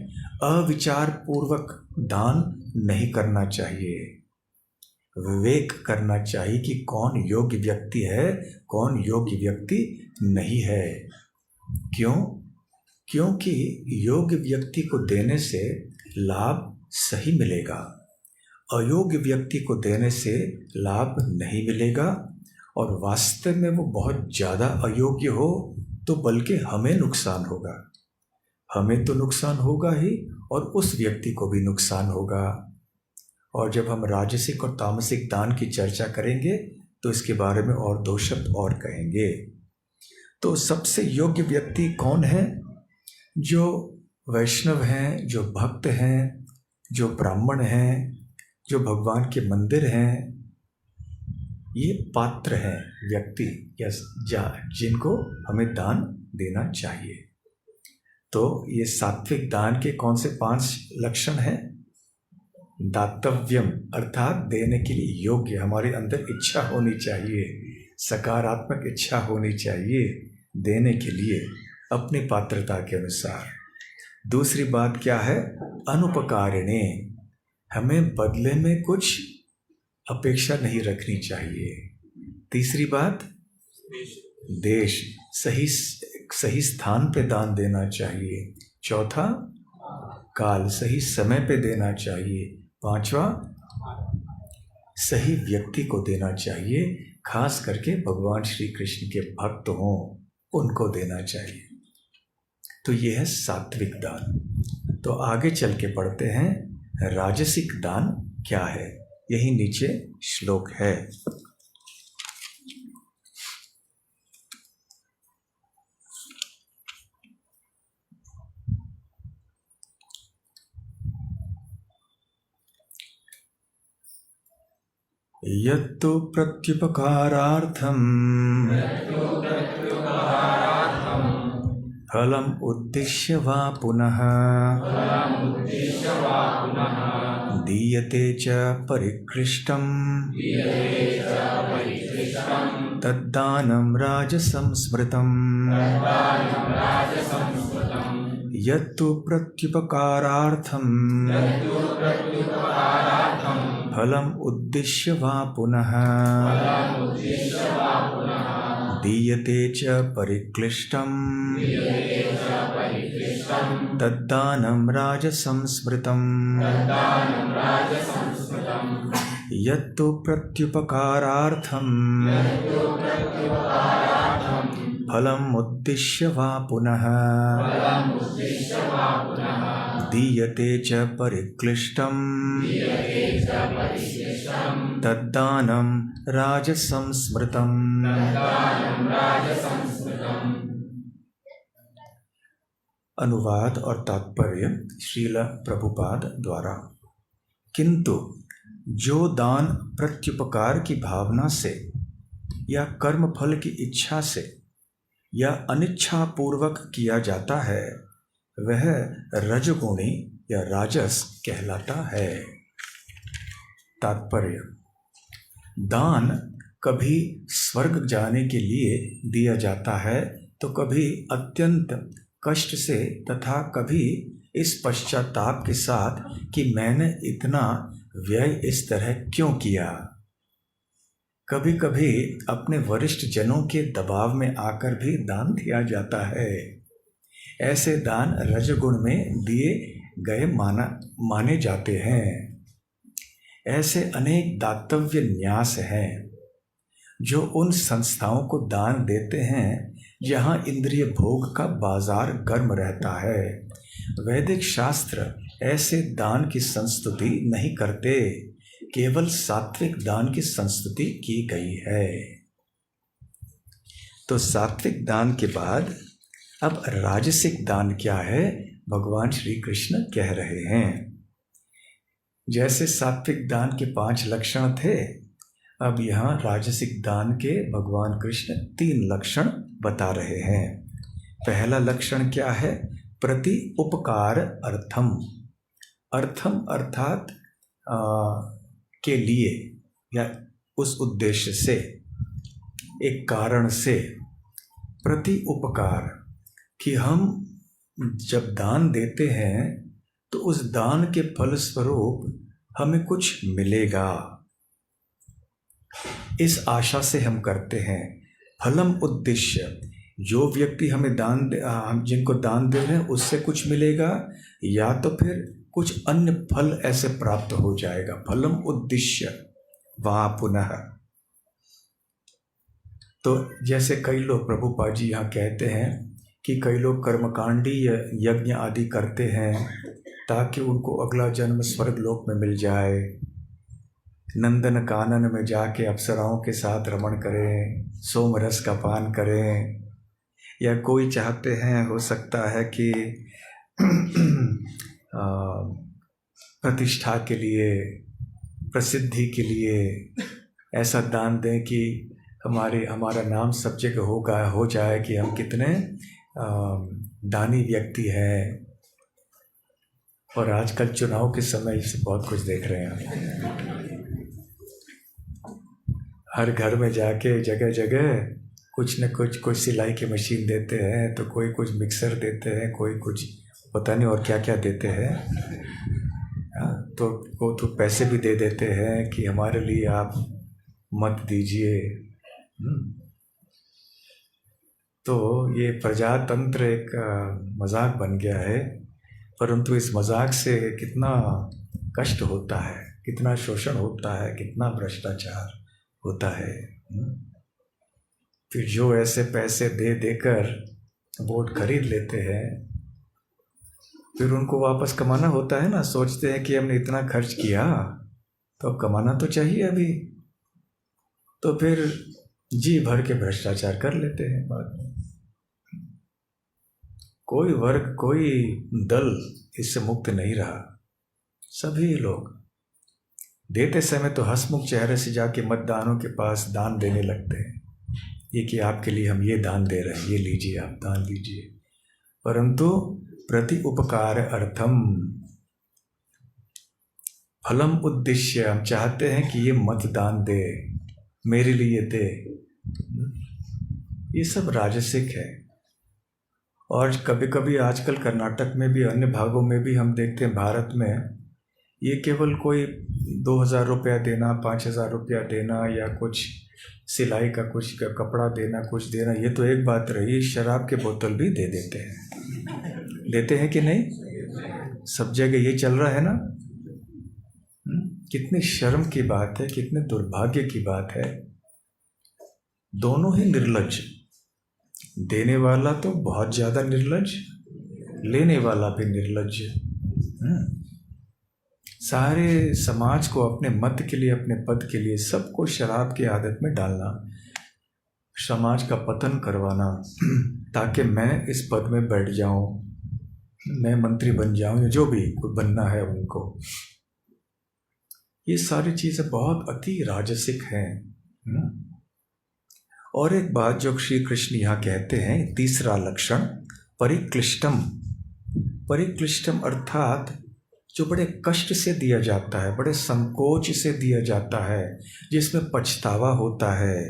अविचार पूर्वक दान नहीं करना चाहिए, विवेक करना चाहिए कि कौन योग्य व्यक्ति है, कौन योग्य व्यक्ति नहीं है। क्यों? क्योंकि योग्य व्यक्ति को देने से लाभ सही मिलेगा, अयोग्य व्यक्ति को देने से लाभ नहीं मिलेगा, और वास्तव में वो बहुत ज़्यादा अयोग्य हो तो बल्कि हमें नुकसान होगा। हमें तो नुकसान होगा ही, और उस व्यक्ति को भी नुकसान होगा। और जब हम राजसिक और तामसिक दान की चर्चा करेंगे तो इसके बारे में और 2 शब्द और कहेंगे। तो सबसे योग्य व्यक्ति कौन है? जो वैष्णव हैं, जो भक्त हैं, जो ब्राह्मण हैं, जो भगवान के मंदिर हैं, ये पात्र हैं व्यक्ति या जिनको हमें दान देना चाहिए। तो ये सात्विक दान के कौन से 5 लक्षण हैं? दातव्यम अर्थात देने के लिए योग्य, हमारे अंदर इच्छा होनी चाहिए, सकारात्मक इच्छा होनी चाहिए देने के लिए अपनी पात्रता के अनुसार। दूसरी बात क्या है? अनुपकारिणे, हमें बदले में कुछ अपेक्षा नहीं रखनी चाहिए। तीसरी बात, देश, सही स्थान पे दान देना चाहिए। चौथा, काल, सही समय पे देना चाहिए। पांचवा, सही व्यक्ति को देना चाहिए, खास करके भगवान श्री कृष्ण के भक्त हों उनको देना चाहिए। तो यह है सात्विक दान। तो आगे चल के पढ़ते हैं राजसिक दान क्या है। यही नीचे श्लोक है। यत्तु प्रत्युपकारार्थम फलम् उद्दिश्य वा पुनः दीयते च परिकृष्टम् तद्दानं राजसंस्मृतम् यत्तु प्रत्युपकारार्थं फलम् उद्दिश्य वा पुनः दीयते च परिक्लिष्टम् तद्दानं राजसंस्मृतम् यत्तु प्रत्युपकारार्थं फलम् उद्दिश्य वा पुनः दीयते च परिक्लिष्टम् तद्दानं राजसंस्मृतम्। अनुवाद और तात्पर्य श्रील प्रभुपाद द्वारा। किंतु जो दान प्रत्युपकार की भावना से या कर्म फल की इच्छा से या अनिच्छा पूर्वक किया जाता है वह रजगुणी या राजस कहलाता है। तात्पर्य, दान कभी स्वर्ग जाने के लिए दिया जाता है तो कभी अत्यंत कष्ट से तथा कभी इस पश्चाताप के साथ कि मैंने इतना व्यय इस तरह क्यों किया। कभी कभी अपने वरिष्ठ जनों के दबाव में आकर भी दान दिया जाता है। ऐसे दान रजगुण में दिए गए माने जाते हैं। ऐसे अनेक दातव्य न्यास हैं जो उन संस्थाओं को दान देते हैं जहाँ इंद्रिय भोग का बाजार गर्म रहता है। वैदिक शास्त्र ऐसे दान की संस्तुति नहीं करते, केवल सात्विक दान की संस्तुति की गई है। तो सात्विक दान के बाद अब राजसिक दान क्या है, भगवान श्री कृष्ण कह रहे हैं। जैसे सात्विक दान के 5 लक्षण थे, अब यहाँ राजसिक दान के भगवान कृष्ण 3 लक्षण बता रहे हैं। पहला लक्षण क्या है, प्रति उपकार अर्थम। अर्थम अर्थात के लिए या उस उद्देश्य से, एक कारण से। प्रति उपकार कि हम जब दान देते हैं तो उस दान के फलस्वरूप हमें कुछ मिलेगा, इस आशा से हम करते हैं। फलम उद्देश्य, जो व्यक्ति हमें हम जिनको दान दे रहे हैं उससे कुछ मिलेगा या तो फिर कुछ अन्य फल ऐसे प्राप्त हो जाएगा। फलम उद्देश्य वा पुनः। तो जैसे कई लोग, प्रभुपाद जी यहाँ कहते हैं कि कई लोग कर्मकांडी यज्ञ आदि करते हैं ताकि उनको अगला जन्म स्वर्ग लोक में मिल जाए, नंदन कानन में जाके अप्सराओं के साथ रमण करें, सोम रस का पान करें, या कोई चाहते हैं हो सकता है कि प्रतिष्ठा के लिए, प्रसिद्धि के लिए ऐसा दान दें कि हमारा नाम सब जगह हो जाए कि हम कितने दानी व्यक्ति हैं। और आजकल चुनाव के समय से बहुत कुछ देख रहे हैं। हर घर में जाके जगह जगह कुछ न कुछ, कोई सिलाई की मशीन देते हैं तो कोई कुछ मिक्सर देते हैं, कोई कुछ पता नहीं और क्या क्या देते हैं। तो वो तो पैसे भी दे देते हैं कि हमारे लिए आप मत दीजिए। तो ये प्रजातंत्र एक मजाक बन गया है, परंतु इस मजाक से कितना कष्ट होता है, कितना शोषण होता है, कितना भ्रष्टाचार होता है। फिर जो ऐसे पैसे दे देकर वोट खरीद लेते हैं, फिर उनको वापस कमाना होता है ना। सोचते हैं कि हमने इतना खर्च किया तो अब कमाना तो चाहिए अभी, तो फिर जी भर के भ्रष्टाचार कर लेते हैं बाद में। कोई वर्ग, कोई दल इससे मुक्त नहीं रहा। सभी लोग देते समय तो हंसमुख चेहरे से जाके मतदानों के पास दान देने लगते हैं, ये कि आपके लिए हम ये दान दे रहे हैं, ये लीजिए, आप दान दीजिए। परंतु प्रति उपकार अर्थम फलम उद्देश्य, हम चाहते हैं कि ये मतदान दे, मेरे लिए दे। ये सब राजसिक है। और कभी कभी आजकल कर्नाटक में भी, अन्य भागों में भी हम देखते हैं, भारत में ये केवल कोई 2,000 रुपया देना, 5,000 रुपया देना, या कुछ सिलाई का कुछ कपड़ा देना, कुछ देना, ये तो एक बात रही। शराब के बोतल भी दे देते हैं, देते हैं कि नहीं? सब जगह ये चल रहा है ना। कितनी शर्म की बात है, कितने दुर्भाग्य की बात है। दोनों ही निर्लज्ज, देने वाला तो बहुत ज्यादा निर्लज्ज, लेने वाला भी निर्लज्ज। सारे समाज को अपने मत के लिए, अपने पद के लिए, सबको शराब की आदत में डालना, समाज का पतन करवाना, ताकि मैं इस पद में बैठ जाऊं, मैं मंत्री बन जाऊं, जो भी बनना है उनको। ये सारी चीजें बहुत अति राजसिक हैं। और एक बात जो श्री कृष्ण यहाँ कहते हैं, तीसरा लक्षण परिक्लिष्टम। परिक्लिष्टम अर्थात जो बड़े कष्ट से दिया जाता है, बड़े संकोच से दिया जाता है, जिसमें पछतावा होता है।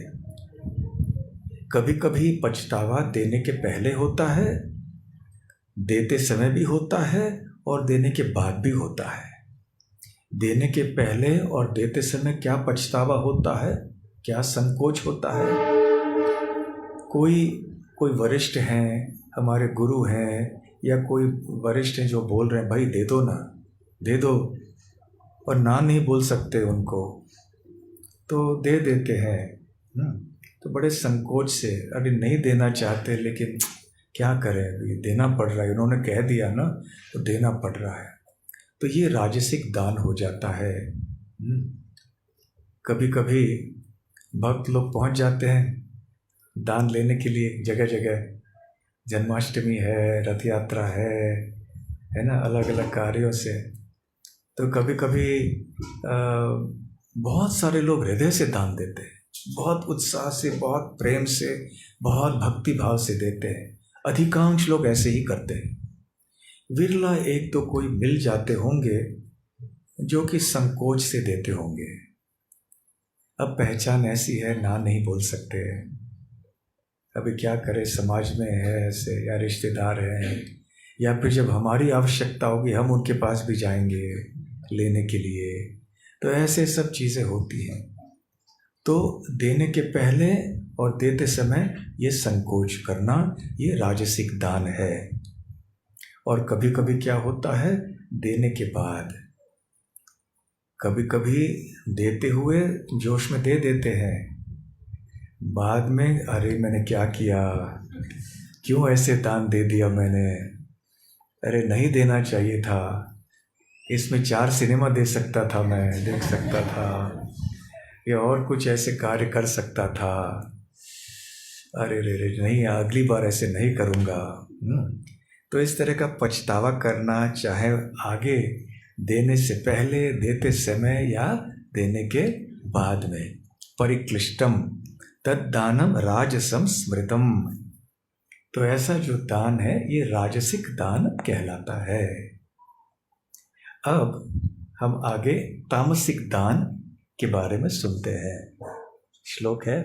कभी कभी पछतावा देने के पहले होता है, देते समय भी होता है, और देने के बाद भी होता है। देने के पहले और देते समय क्या पछतावा होता है, क्या संकोच होता है। कोई वरिष्ठ हैं, हमारे गुरु हैं, या कोई वरिष्ठ हैं जो बोल रहे हैं भाई दे दो ना, दे दो, और ना नहीं बोल सकते उनको, तो दे देते हैं। तो बड़े संकोच से, अरे नहीं देना चाहते लेकिन क्या करें, देना पड़ रहा है, उन्होंने कह दिया ना तो देना पड़ रहा है। तो ये राजसिक दान हो जाता है। कभी कभी भक्त लोग पहुंच जाते हैं दान लेने के लिए जगह जगह, जन्माष्टमी है, रथ यात्रा है ना, अलग अलग कार्यों से। तो कभी कभी बहुत सारे लोग हृदय से दान देते हैं, बहुत उत्साह से, बहुत प्रेम से, बहुत भक्ति भाव से देते हैं। अधिकांश लोग ऐसे ही करते हैं। विरला एक तो कोई मिल जाते होंगे जो कि संकोच से देते होंगे। अब पहचान ऐसी है, ना नहीं बोल सकते। अभी क्या करें, समाज में है ऐसे, या रिश्तेदार हैं, या फिर जब हमारी आवश्यकता होगी हम उनके पास भी जाएंगे लेने के लिए। तो ऐसे सब चीज़ें होती हैं। तो देने के पहले और देते समय ये संकोच करना, ये राजसिक दान है। और कभी कभी क्या होता है, देने के बाद, कभी कभी देते हुए जोश में दे देते हैं, बाद में अरे मैंने क्या किया, क्यों ऐसे दान दे दिया मैंने, अरे नहीं देना चाहिए था, इसमें 4 सिनेमा दे सकता था, मैं देख सकता था, या और कुछ ऐसे कार्य कर सकता था, अरे रे रे नहीं, अगली बार ऐसे नहीं करूँगा। तो इस तरह का पछतावा करना, चाहे आगे देने से पहले, देते समय, या देने के बाद में। परिक्लिष्टम तद्दानम राजसम स्मृतम। तो ऐसा जो दान है ये राजसिक दान कहलाता है। अब हम आगे तामसिक दान के बारे में सुनते हैं। श्लोक है,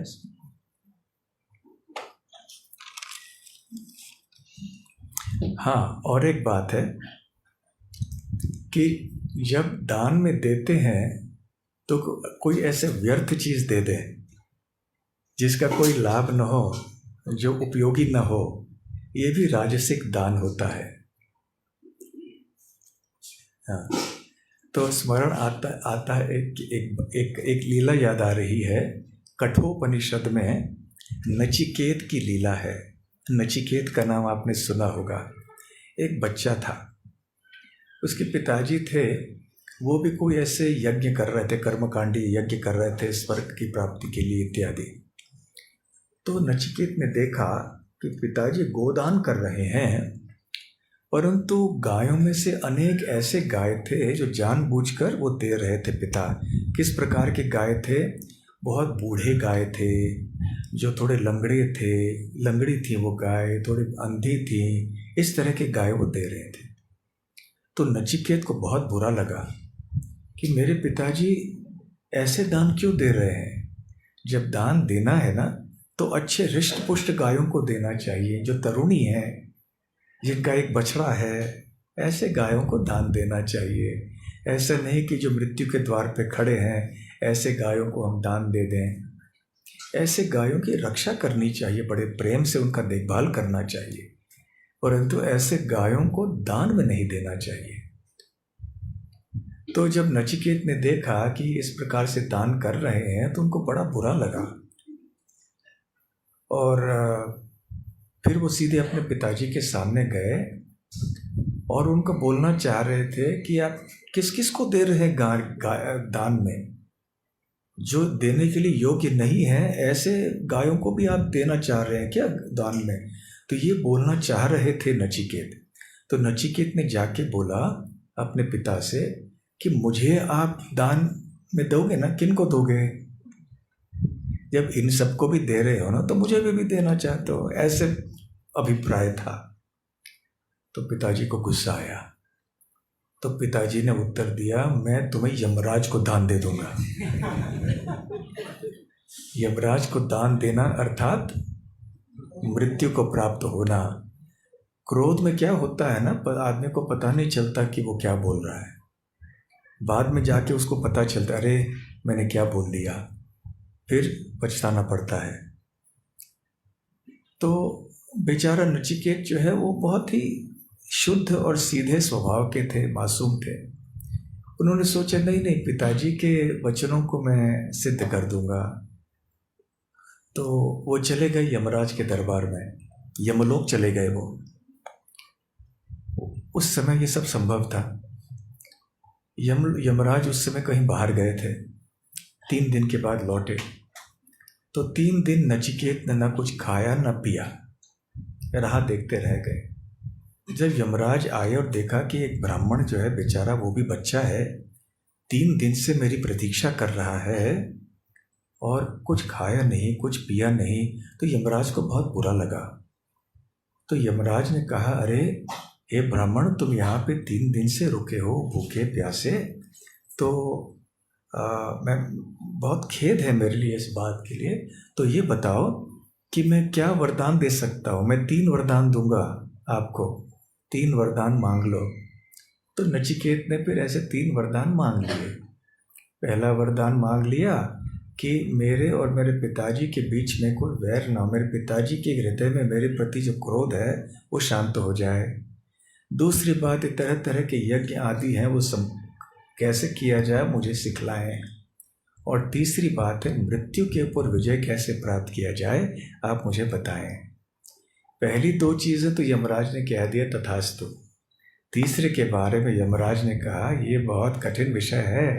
हाँ, और एक बात है कि जब दान में देते हैं तो कोई ऐसे व्यर्थ चीज दे दें जिसका कोई लाभ न हो, जो उपयोगी न हो, ये भी राजसिक दान होता है। हाँ, तो स्मरण आता है, एक लीला याद आ रही है। कठोपनिषद में नचिकेत की लीला है। नचिकेत का नाम आपने सुना होगा। एक बच्चा था, उसके पिताजी थे, वो भी कोई ऐसे यज्ञ कर रहे थे, कर्मकांडी यज्ञ कर रहे थे स्वर्ग की प्राप्ति के लिए इत्यादि। तो नचिकेत ने देखा कि पिताजी गोदान कर रहे हैं, परंतु गायों में से अनेक ऐसे गाय थे जो जानबूझकर वो दे रहे थे पिता। किस प्रकार के गाय थे? बहुत बूढ़े गाय थे, जो थोड़े लंगड़ी थी वो गाय, थोड़ी अंधी थी, इस तरह के गाय वो दे रहे थे। तो नचिकेत को बहुत बुरा लगा कि मेरे पिताजी ऐसे दान क्यों दे रहे हैं। जब दान देना है ना तो अच्छे हृष्ट पुष्ट गायों को देना चाहिए, जो तरुणी है, जिनका एक बछड़ा है, ऐसे गायों को दान देना चाहिए। ऐसा नहीं कि जो मृत्यु के द्वार पे खड़े हैं ऐसे गायों को हम दान दे दें। ऐसे गायों की रक्षा करनी चाहिए, बड़े प्रेम से उनका देखभाल करना चाहिए, परंतु ऐसे गायों को दान में नहीं देना चाहिए। तो जब नचिकेत ने देखा कि इस प्रकार से दान कर रहे हैं तो उनको बड़ा बुरा लगा, और फिर वो सीधे अपने पिताजी के सामने गए और उनको बोलना चाह रहे थे कि आप किस किस को दे रहे हैं दान में, जो देने के लिए योग्य नहीं है, ऐसे गायों को भी आप देना चाह रहे हैं क्या दान में। तो ये बोलना चाह रहे थे नचिकेत। तो नचिकेत ने जाके बोला अपने पिता से कि मुझे आप दान में दोगे ना, किन को दोगे, जब इन सबको भी दे रहे हो ना तो मुझे भी देना चाहते हो, ऐसे अभिप्राय था। तो पिताजी को गुस्सा आया। तो पिताजी ने उत्तर दिया, मैं तुम्हें यमराज को दान दे दूंगा। यमराज को दान देना अर्थात मृत्यु को प्राप्त होना। क्रोध में क्या होता है ना, आदमी को पता नहीं चलता कि वो क्या बोल रहा है, बाद में जाके उसको पता चलता, अरे मैंने क्या बोल दिया, फिर पछताना पड़ता है। तो बेचारा नचिकेत जो है वो बहुत ही शुद्ध और सीधे स्वभाव के थे, मासूम थे। उन्होंने सोचा नहीं नहीं, पिताजी के वचनों को मैं सिद्ध कर दूंगा। तो वो चले गए यमराज के दरबार में, यमलोक चले गए वो। उस समय ये सब संभव था। यमराज उस समय कहीं बाहर गए थे, 3 दिन के बाद लौटे। तो 3 दिन नचिकेत ने ना कुछ खाया ना पिया, राह देखते रह गए। जब यमराज आए और देखा कि एक ब्राह्मण जो है बेचारा, वो भी बच्चा है, 3 दिन से मेरी प्रतीक्षा कर रहा है और कुछ खाया नहीं, कुछ पिया नहीं, तो यमराज को बहुत बुरा लगा। तो यमराज ने कहा, अरे हे ब्राह्मण, तुम यहाँ पे 3 दिन से रुके हो भूखे प्यासे, तो मैं बहुत खेद है मेरे लिए इस बात के लिए। तो ये बताओ कि मैं क्या वरदान दे सकता हूँ। मैं 3 वरदान दूंगा आपको, 3 वरदान मांग लो। तो नचिकेत ने फिर ऐसे 3 वरदान मांग लिए। पहला वरदान मांग लिया कि मेरे और मेरे पिताजी के बीच में कोई वैर ना हो, मेरे पिताजी के हृदय में मेरे प्रति जो क्रोध है वो शांत हो जाए। दूसरी बात, तरह तरह के यज्ञ आदि हैं वो सब कैसे किया जाए मुझे सिखलाएं। और तीसरी बात है, मृत्यु के ऊपर विजय कैसे प्राप्त किया जाए आप मुझे बताएं। पहली 2 चीज़ें तो यमराज ने कह दिया तथास्तु। तीसरे के बारे में यमराज ने कहा ये बहुत कठिन विषय है।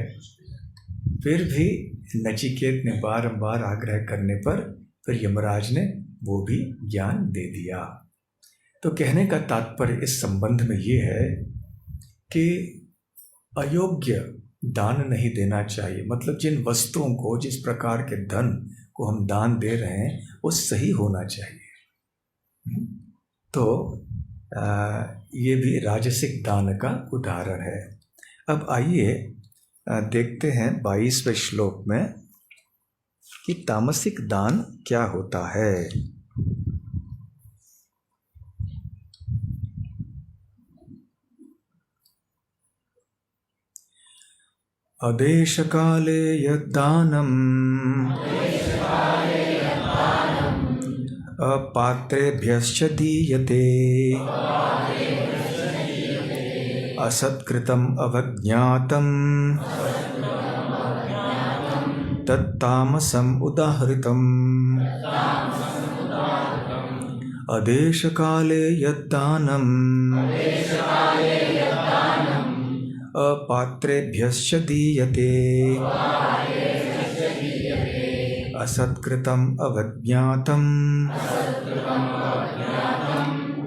फिर भी नचिकेत ने बारंबार आग्रह करने पर फिर यमराज ने वो भी ज्ञान दे दिया। तो कहने का तात्पर्य इस संबंध में ये है कि अयोग्य दान नहीं देना चाहिए। मतलब जिन वस्तुओं को, जिस प्रकार के धन को हम दान दे रहे हैं वो सही होना चाहिए। तो ये भी राजसिक दान का उदाहरण है। अब आइए देखते हैं 22वें श्लोक में कि तामसिक दान क्या होता है। अदेश काले यद्दानम् अपात्रेभ्यश्च दीयते असत्कृतम् अवज्ञातम् तत्तामसम् उदाहृतम्। अदेश काले यद्दानम् अपात्रेभ्यश्च दीयते असत्कृतम् अवज्ञातम्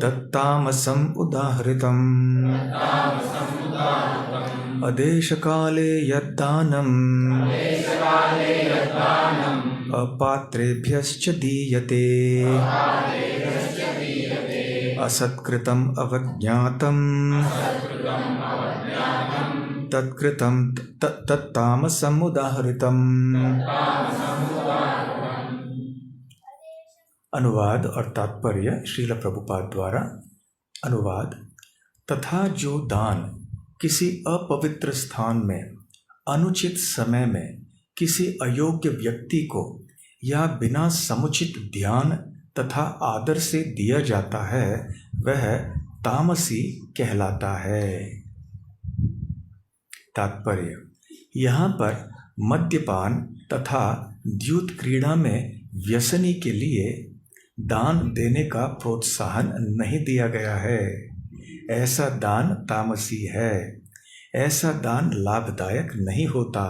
तत्तामसम् उदाहृतम्। अदेशकाले यद्दानम् अपात्रेभ्यश्च दीयते असत्कृतम् अवज्ञातम् तत्कृतं तत्तामसम् उदाहृतम्। अनुवाद और तात्पर्य श्रील प्रभुपाद द्वारा अनुवाद। तथा जो दान किसी अपवित्र स्थान में अनुचित समय में किसी अयोग्य व्यक्ति को या बिना समुचित ध्यान तथा आदर से दिया जाता है वह तामसी कहलाता है। तात्पर्य, यहाँ पर मद्यपान तथा द्यूत क्रीड़ा में व्यसनी के लिए दान देने का प्रोत्साहन नहीं दिया गया है। ऐसा दान तामसी है। ऐसा दान लाभदायक नहीं होता,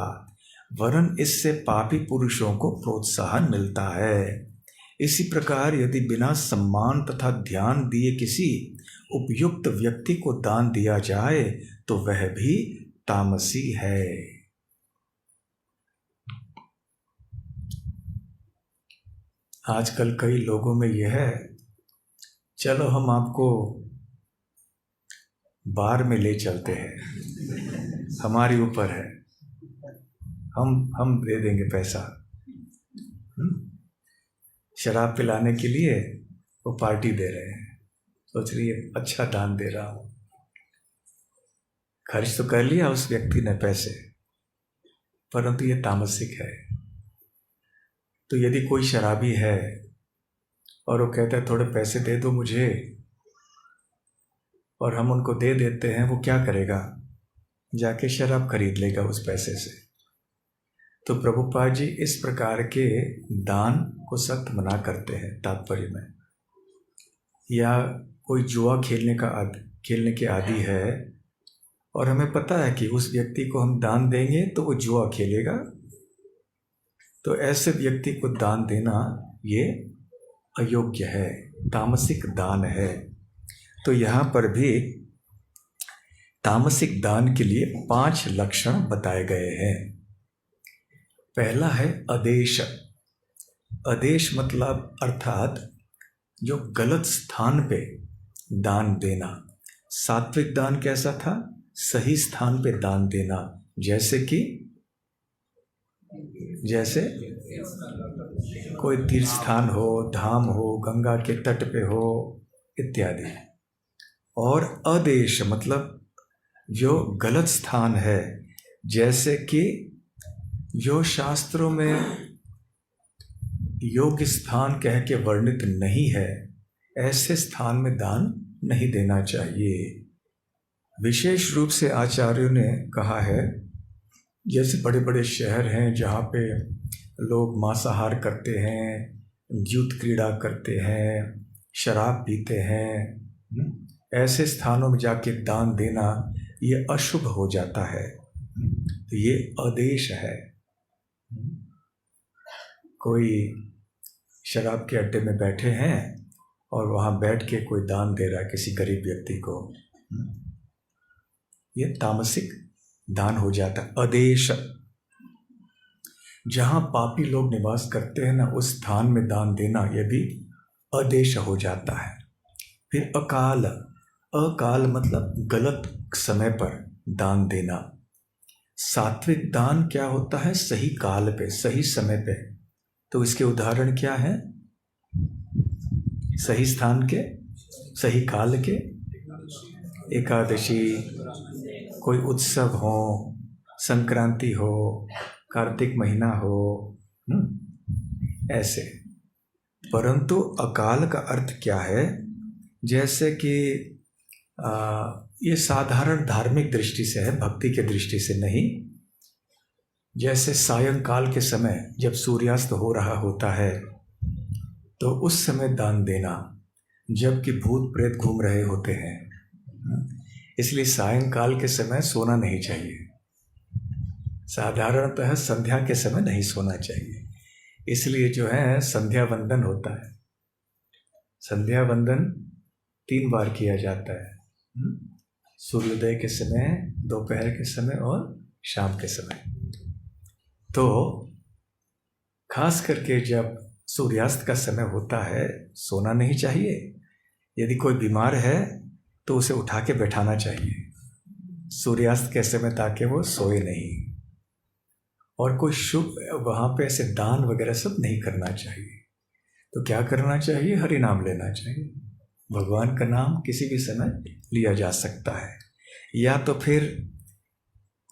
वरन इससे पापी पुरुषों को प्रोत्साहन मिलता है। इसी प्रकार यदि बिना सम्मान तथा ध्यान दिए किसी उपयुक्त व्यक्ति को दान दिया जाए तो वह भी तामसी है। आजकल कई लोगों में यह है, चलो हम आपको बार में ले चलते हैं, हमारे ऊपर है, हम दे देंगे पैसा। शराब पिलाने के लिए वो पार्टी दे रहे हैं, सोच रही है अच्छा दान दे रहा हूं। खर्च तो कर लिया उस व्यक्ति ने पैसे, परंतु ये तामसिक है। तो यदि कोई शराबी है और वो कहता है थोड़े पैसे दे दो मुझे, और हम उनको दे देते हैं, वो क्या करेगा? जाके शराब खरीद लेगा उस पैसे से। तो प्रभुपाद जी इस प्रकार के दान को सख्त मना करते हैं तात्पर्य में। या कोई जुआ खेलने के आदी है और हमें पता है कि उस व्यक्ति को हम दान देंगे तो वो जुआ खेलेगा, तो ऐसे व्यक्ति को दान देना ये अयोग्य है, तामसिक दान है। तो यहाँ पर भी तामसिक दान के लिए 5 लक्षण बताए गए हैं। पहला है आदेश। आदेश मतलब अर्थात जो गलत स्थान पे दान देना। सात्विक दान कैसा था? सही स्थान पे दान देना, जैसे कोई तीर्थ स्थान हो, धाम हो, गंगा के तट पे हो इत्यादि। और अदेश मतलब जो गलत स्थान है, जैसे कि जो शास्त्रों में योग्य स्थान कह के वर्णित नहीं है, ऐसे स्थान में दान नहीं देना चाहिए। विशेष रूप से आचार्यों ने कहा है, जैसे बड़े बड़े शहर हैं जहाँ पे लोग मांसाहार करते हैं, द्यूत क्रीड़ा करते हैं, शराब पीते हैं, ऐसे स्थानों में जाके दान देना ये अशुभ हो जाता है। तो ये आदेश है। कोई शराब के अड्डे में बैठे हैं और वहाँ बैठ के कोई दान दे रहा है किसी गरीब व्यक्ति को, ये तामसिक दान हो जाता है। आदेश, जहाँ पापी लोग निवास करते हैं ना, उस स्थान में दान देना ये भी आदेश हो जाता है। फिर अकाल। अकाल मतलब गलत समय पर दान देना। सात्विक दान क्या होता है? सही काल पे, सही समय पे। तो इसके उदाहरण क्या है? सही स्थान के, सही काल के, एकादशी, कोई उत्सव हो, संक्रांति हो, कार्तिक महीना हो, ऐसे। परंतु अकाल का अर्थ क्या है? जैसे कि ये साधारण धार्मिक दृष्टि से है, भक्ति के दृष्टि से नहीं। जैसे सायंकाल के समय जब सूर्यास्त हो रहा होता है तो उस समय दान देना, जबकि भूत प्रेत घूम रहे होते हैं, इसलिए सायंकाल के समय सोना नहीं चाहिए। साधारणतः संध्या के समय नहीं सोना चाहिए, इसलिए जो है संध्या वंदन होता है। संध्या वंदन 3 बार किया जाता है, सूर्योदय के समय, दोपहर के समय और शाम के समय। तो खास करके जब सूर्यास्त का समय होता है सोना नहीं चाहिए, यदि कोई बीमार है तो उसे उठा के बैठाना चाहिए सूर्यास्त के समय, ताकि वो सोए नहीं। और कोई शुभ वहाँ पे ऐसे दान वगैरह सब नहीं करना चाहिए। तो क्या करना चाहिए? हरि नाम लेना चाहिए। भगवान का नाम किसी भी समय लिया जा सकता है। या तो फिर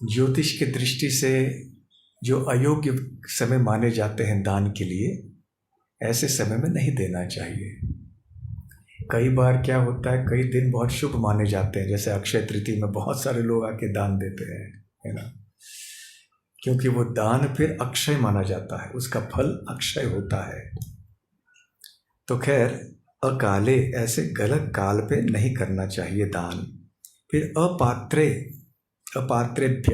ज्योतिष की दृष्टि से जो अयोग्य समय माने जाते हैं दान के लिए, ऐसे समय में नहीं देना चाहिए। कई बार क्या होता है, कई दिन बहुत शुभ माने जाते हैं, जैसे अक्षय तृतीया में बहुत सारे लोग आके दान देते हैं, है ना, क्योंकि वो दान फिर अक्षय माना जाता है, उसका फल अक्षय होता है। तो खैर, अकाले ऐसे गलत काल पे नहीं करना चाहिए दान। फिर अपात्रेभ्य,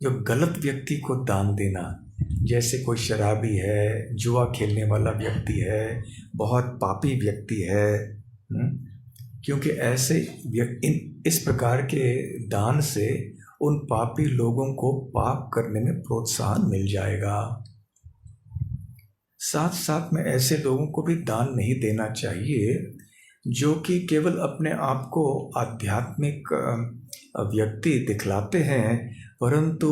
जो गलत व्यक्ति को दान देना, जैसे कोई शराबी है, जुआ खेलने वाला व्यक्ति है, बहुत पापी व्यक्ति है, क्योंकि ऐसे इस प्रकार के दान से उन पापी लोगों को पाप करने में प्रोत्साहन मिल जाएगा। साथ साथ में ऐसे लोगों को भी दान नहीं देना चाहिए जो कि केवल अपने आप को आध्यात्मिक व्यक्ति दिखलाते हैं, परंतु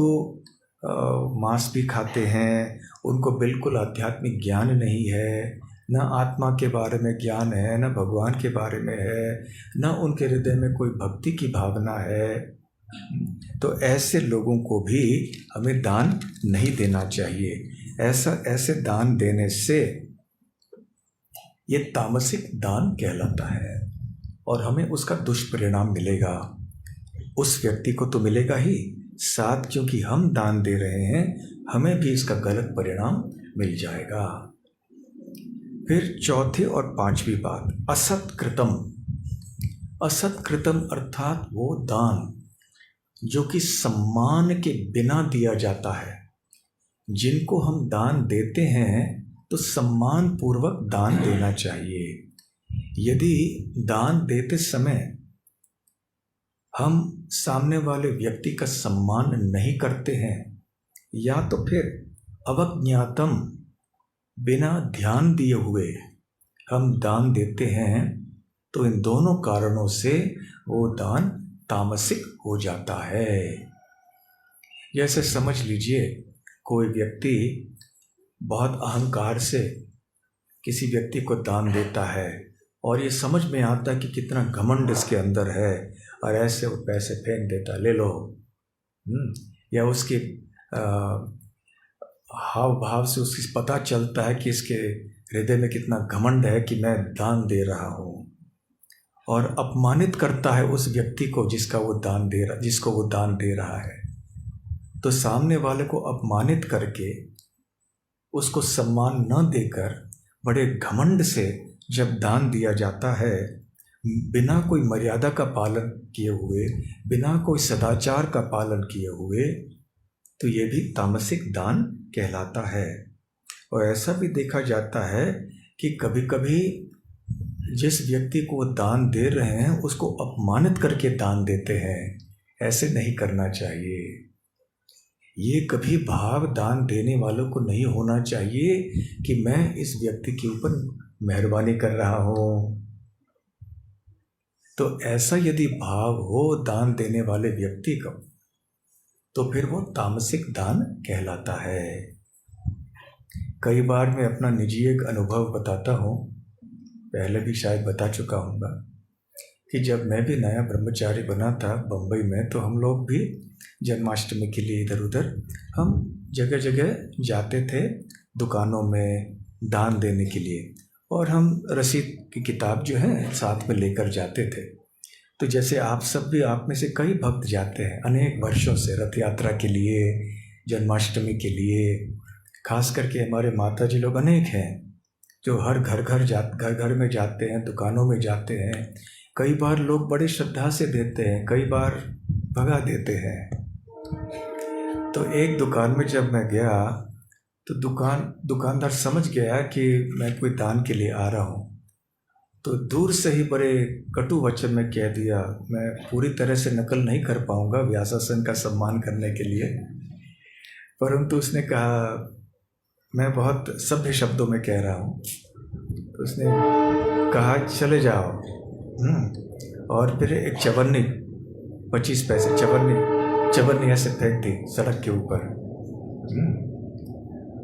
मांस भी खाते हैं, उनको बिल्कुल आध्यात्मिक ज्ञान नहीं है, न आत्मा के बारे में ज्ञान है, न भगवान के बारे में है, न उनके हृदय में कोई भक्ति की भावना है। तो ऐसे लोगों को भी हमें दान नहीं देना चाहिए। ऐसे दान देने से ये तामसिक दान कहलाता है और हमें उसका दुष्परिणाम मिलेगा। उस व्यक्ति को तो मिलेगा ही, साथ क्योंकि हम दान दे रहे हैं, हमें भी इसका गलत परिणाम मिल जाएगा। फिर चौथी और पांचवी बात, असत्कृतम। असत्कृतम अर्थात वो दान जो कि सम्मान के बिना दिया जाता है। जिनको हम दान देते हैं तो सम्मान पूर्वक दान देना चाहिए। यदि दान देते समय हम सामने वाले व्यक्ति का सम्मान नहीं करते हैं, या तो फिर अवज्ञातम, बिना ध्यान दिए हुए हम दान देते हैं, तो इन दोनों कारणों से वो दान तामसिक हो जाता है। जैसे समझ लीजिए, कोई व्यक्ति बहुत अहंकार से किसी व्यक्ति को दान देता है और ये समझ में आता है कि कितना घमंड इसके अंदर है, और ऐसे वो पैसे फेंक देता, ले लो। या उसके हाव भाव से उसकी पता चलता है कि इसके हृदय में कितना घमंड है कि मैं दान दे रहा हूँ, और अपमानित करता है उस व्यक्ति को जिसको वो दान दे रहा है। तो सामने वाले को अपमानित करके, उसको सम्मान न देकर, बड़े घमंड से जब दान दिया जाता है, बिना कोई मर्यादा का पालन किए हुए, बिना कोई सदाचार का पालन किए हुए, तो ये भी तामसिक दान कहलाता है। और ऐसा भी देखा जाता है कि कभी कभी जिस व्यक्ति को वो दान दे रहे हैं उसको अपमानित करके दान देते हैं। ऐसे नहीं करना चाहिए। ये कभी भाव दान देने वालों को नहीं होना चाहिए कि मैं इस व्यक्ति के ऊपर मेहरबानी कर रहा हूँ। तो ऐसा यदि भाव हो दान देने वाले व्यक्ति का, तो फिर वो तामसिक दान कहलाता है। कई बार मैं अपना निजी एक अनुभव बताता हूँ, पहले भी शायद बता चुका हूँगा, कि जब मैं भी नया ब्रह्मचारी बना था बम्बई में, तो हम लोग भी जन्माष्टमी के लिए इधर उधर हम जगह जगह जाते थे दुकानों में दान देने के लिए, और हम रसीद की किताब जो है साथ में लेकर जाते थे। तो जैसे आप सब भी, आप में से कई भक्त जाते हैं अनेक वर्षों से रथ यात्रा के लिए, जन्माष्टमी के लिए। खास करके हमारे माता जी लोग अनेक हैं जो हर घर में जाते हैं, दुकानों में जाते हैं। कई बार लोग बड़े श्रद्धा से देते हैं, कई बार भगा देते हैं। तो एक दुकान में जब मैं गया तो दुकानदार समझ गया कि मैं कोई दान के लिए आ रहा हूँ, तो दूर से ही बड़े कटु वचन में कह दिया। मैं पूरी तरह से नकल नहीं कर पाऊँगा व्यासासन का सम्मान करने के लिए, परंतु उसने कहा, मैं बहुत सभ्य शब्दों में कह रहा हूँ। उसने कहा चले जाओ। और फिर एक चवन्नी 25 पैसे चवन्नी ऐसे फेंक दी सड़क के ऊपर।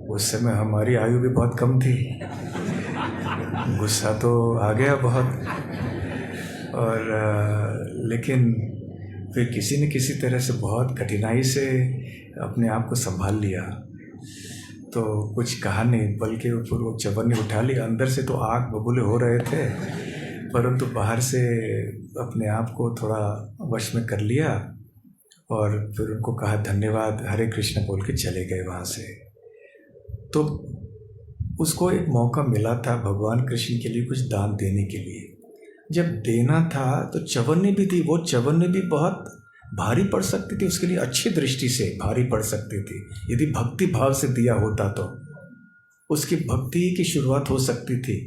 उस समय हमारी आयु भी बहुत कम थी, गुस्सा तो आ गया बहुत। और लेकिन फिर किसी न किसी तरह से बहुत कठिनाई से अपने आप को संभाल लिया। तो कुछ कहा नहीं, बल्कि ऊपर वो चवन्नी उठा ली। अंदर से तो आग बबूले हो रहे थे, परंतु बाहर से अपने आप को थोड़ा वश में कर लिया। और फिर उनको कहा धन्यवाद, हरे कृष्ण बोल के चले गए वहाँ से। तो उसको एक मौका मिला था भगवान कृष्ण के लिए कुछ दान देने के लिए। जब देना था तो चवन्नी भी थी, वो चवन्नी भी बहुत भारी पड़ सकती थी उसके लिए, अच्छी दृष्टि से भारी पड़ सकती थी। यदि भक्ति भाव से दिया होता तो उसकी भक्ति की शुरुआत हो सकती थी।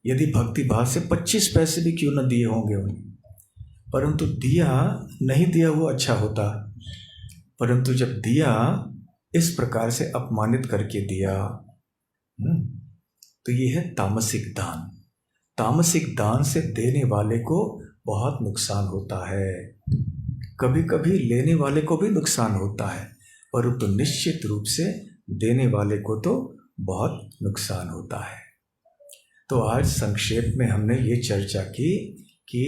यदि भक्ति भाव से 25 पैसे भी क्यों न दिए होंगे उन्हें, परंतु दिया नहीं दिया वो अच्छा होता। परंतु जब दिया इस प्रकार से अपमानित करके दिया, तो ये है तामसिक दान। तामसिक दान से देने वाले को बहुत नुकसान होता है, कभी कभी लेने वाले को भी नुकसान होता है, परंतु निश्चित रूप से देने वाले को तो बहुत नुकसान होता है। तो आज संक्षेप में हमने ये चर्चा की कि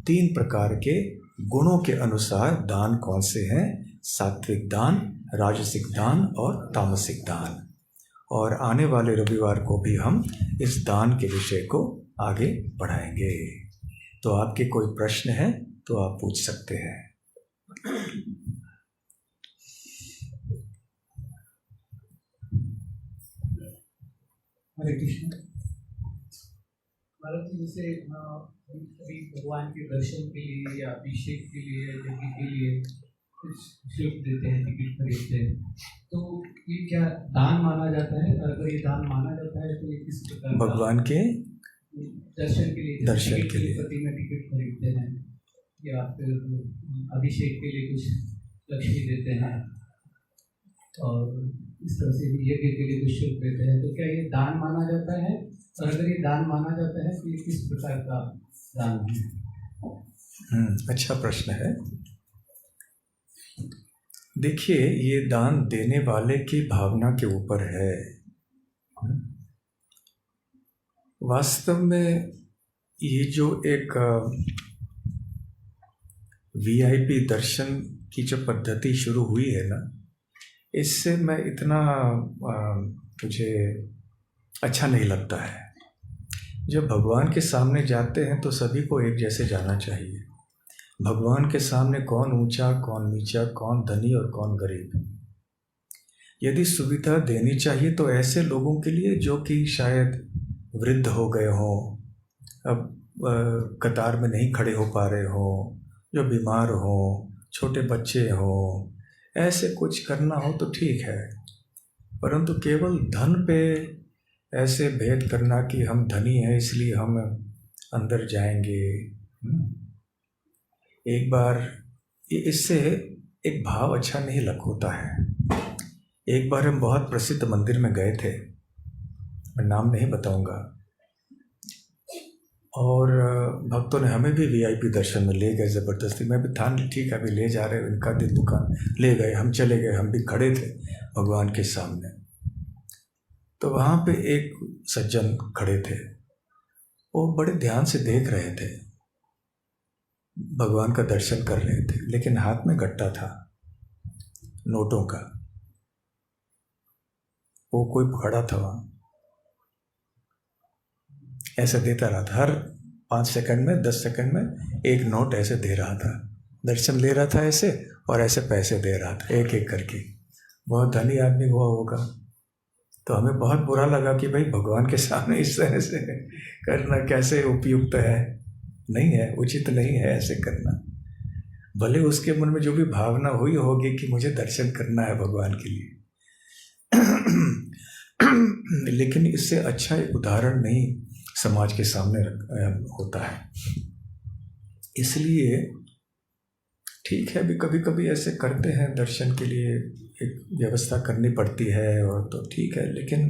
3 प्रकार के गुणों के अनुसार दान कौन से हैं: सात्विक दान, राजसिक दान और तामसिक दान। और आने वाले रविवार को भी हम इस दान के विषय को आगे बढ़ाएंगे। तो आपके कोई प्रश्न है तो आप पूछ सकते हैं। हरे कृष्ण। महाराज जी, जैसे कभी भगवान के दर्शन के लिए या अभिषेक के लिए या यज्ञ के लिए कुछ शुल्क देते हैं, टिकट खरीदते हैं, तो ये क्या दान माना जाता है? और अगर ये दान माना जाता है तो ये किस प्रकार भगवान के दर्शन के लिए, दर्शन के लिए प्रति में टिकट खरीदते हैं या फिर अभिषेक के लिए कुछ लक्ष्मी देते हैं और इस तरह से यज्ञ के लिए कुछ शुल्क देते हैं, तो क्या ये दान माना जाता है? और अगर ये दान माना जाता है तो ये किस प्रकार का दान है? अच्छा प्रश्न है। देखिए, ये दान देने वाले की भावना के ऊपर है। वास्तव में ये जो एक वीआईपी दर्शन की जो पद्धति शुरू हुई है ना, इससे मैं इतना मुझे अच्छा नहीं लगता है। जब भगवान के सामने जाते हैं तो सभी को एक जैसे जाना चाहिए। भगवान के सामने कौन ऊंचा, कौन नीचा, कौन धनी और कौन गरीब। यदि सुविधा देनी चाहिए तो ऐसे लोगों के लिए जो कि शायद वृद्ध हो गए हों, अब कतार में नहीं खड़े हो पा रहे हों, जो बीमार हों, छोटे बच्चे हों, ऐसे कुछ करना हो तो ठीक है। परंतु केवल धन पे ऐसे भेद करना कि हम धनी हैं इसलिए हम अंदर जाएंगे, एक बार इससे एक भाव अच्छा नहीं लग होता है। एक बार हम बहुत प्रसिद्ध मंदिर में गए थे, मैं नाम नहीं बताऊंगा, और भक्तों ने हमें भी वीआईपी दर्शन में ले गए ज़बरदस्ती। मैं भी था ठीक है, अभी ले जा रहे, इनका दिन दुकान, ले गए, हम चले गए। हम भी खड़े थे भगवान के सामने, तो वहाँ पे एक सज्जन खड़े थे, वो बड़े ध्यान से देख रहे थे, भगवान का दर्शन कर रहे थे, लेकिन हाथ में गट्टा था नोटों का। वो कोई खड़ा था वहाँ, ऐसे देता रहा था, हर 5 सेकंड में 10 सेकंड में एक नोट ऐसे दे रहा था। दर्शन ले रहा था ऐसे, और ऐसे पैसे दे रहा था एक एक करके। बहुत धनी आदमी हुआ होगा। तो हमें बहुत बुरा लगा कि भाई भगवान के सामने इस तरह से करना कैसे उपयुक्त है, नहीं है, उचित नहीं है ऐसे करना। भले उसके मन में जो भी भावना हुई होगी कि मुझे दर्शन करना है भगवान के लिए, लेकिन इससे अच्छा एक उदाहरण नहीं समाज के सामने होता है। इसलिए ठीक है, भी कभी कभी ऐसे करते हैं दर्शन के लिए, एक व्यवस्था करनी पड़ती है और तो ठीक है, लेकिन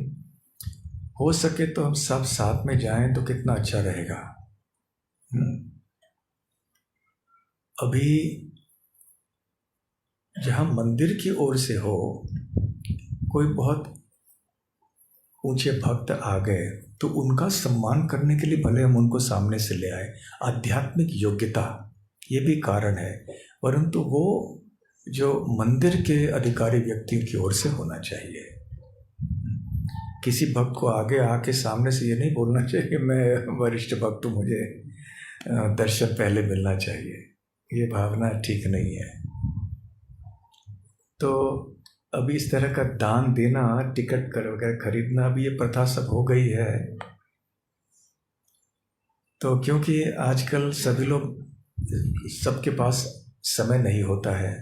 हो सके तो हम सब साथ में जाएं तो कितना अच्छा रहेगा। अभी जहाँ मंदिर की ओर से हो, कोई बहुत ऊंचे भक्त आ गए तो उनका सम्मान करने के लिए भले हम उनको सामने से ले आए, आध्यात्मिक योग्यता ये भी कारण है, परंतु वो जो मंदिर के अधिकारी व्यक्तियों की ओर से होना चाहिए। किसी भक्त को आगे आके सामने से ये नहीं बोलना चाहिए मैं वरिष्ठ भक्त हूँ, मुझे दर्शन पहले मिलना चाहिए, ये भावना ठीक नहीं है। तो अभी इस तरह का दान देना, टिकट कर वगैरह खरीदना, अभी ये प्रथा सब हो गई है। तो क्योंकि आजकल सभी लोग, सबके पास समय नहीं होता है।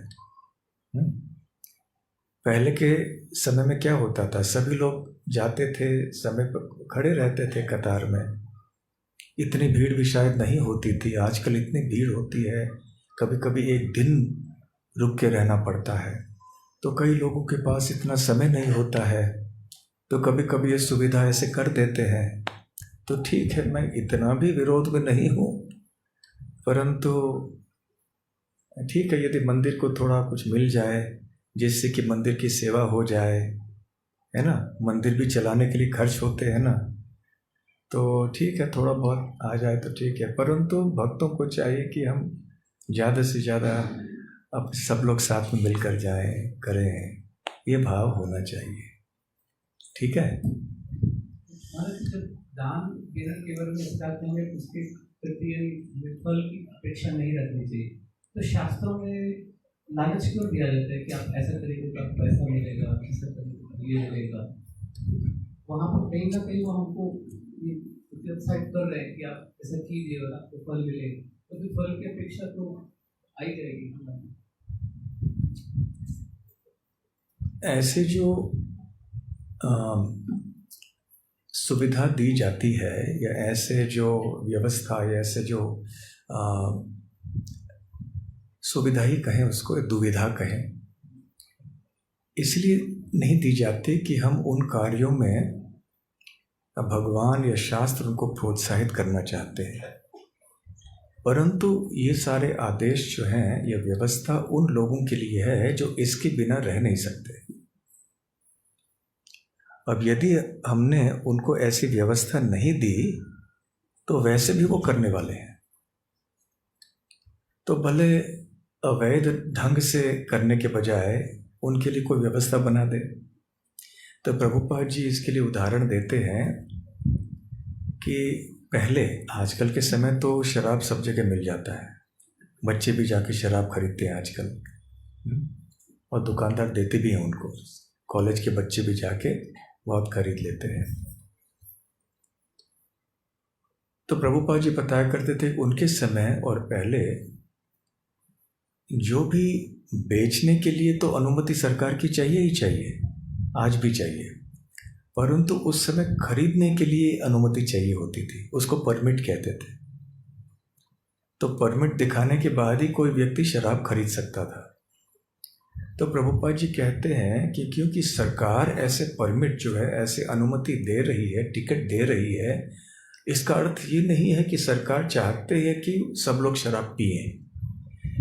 पहले के समय में क्या होता था, सभी लोग जाते थे, समय पर खड़े रहते थे कतार में, इतनी भीड़ भी शायद नहीं होती थी। आजकल इतनी भीड़ होती है, कभी कभी एक दिन रुक के रहना पड़ता है, तो कई लोगों के पास इतना समय नहीं होता है, तो कभी कभी ये सुविधा ऐसे कर देते हैं। तो ठीक है, मैं इतना भी विरोध में नहीं हूँ, परंतु ठीक है, यदि मंदिर को थोड़ा कुछ मिल जाए जिससे कि मंदिर की सेवा हो जाए, है ना, मंदिर भी चलाने के लिए खर्च होते हैं ना, तो ठीक है, थोड़ा बहुत आ जाए तो ठीक है। परंतु भक्तों को चाहिए कि हम ज़्यादा से ज़्यादा अब सब लोग साथ में मिलकर जाएं, करें, ये भाव होना चाहिए। ठीक है। दान देना केवल चाहते हैं, उसके प्रति फल की अपेक्षा नहीं रखनी चाहिए। तो शास्त्रों में लालच क्यों दिया जाता है कि आप ऐसा करेंगे तो आपको पैसा मिलेगा, ऐसा करेंगे तो ये मिलेगा? वहाँ पर कहीं ना कहीं वो हमको उत्साहित कर रहे हैं कि आप ऐसा कीजिए और आपको फल मिलेगा, तो फिर फल की अपेक्षा तो आई जाएगी। ऐसे जो सुविधा दी जाती है, या ऐसे जो व्यवस्था, या ऐसे जो सुविधा ही कहें उसको, दुविधा कहें, इसलिए नहीं दी जाती कि हम उन कार्यों में भगवान या शास्त्र उनको प्रोत्साहित करना चाहते हैं, परंतु ये सारे आदेश जो हैं, ये व्यवस्था उन लोगों के लिए है जो इसके बिना रह नहीं सकते। अब यदि हमने उनको ऐसी व्यवस्था नहीं दी तो वैसे भी वो करने वाले हैं, तो भले अवैध ढंग से करने के बजाय उनके लिए कोई व्यवस्था बना दे। तो प्रभुपाद जी इसके लिए उदाहरण देते हैं कि पहले, आजकल के समय तो शराब सब जगह मिल जाता है, बच्चे भी जाके शराब खरीदते हैं आजकल, और दुकानदार देते भी हैं उनको, कॉलेज के बच्चे भी जाके बहुत खरीद लेते हैं। तो प्रभुपाद जी बताया करते थे उनके समय और पहले जो भी बेचने के लिए तो अनुमति सरकार की चाहिए ही चाहिए, आज भी चाहिए, परंतु उस समय खरीदने के लिए अनुमति चाहिए होती थी, उसको परमिट कहते थे। तो परमिट दिखाने के बाद ही कोई व्यक्ति शराब खरीद सकता था। तो प्रभुपाद जी कहते हैं कि क्योंकि सरकार ऐसे परमिट जो है, ऐसे अनुमति दे रही है, टिकट दे रही है, इसका अर्थ ये नहीं है कि सरकार चाहते है कि सब लोग शराब पिएं।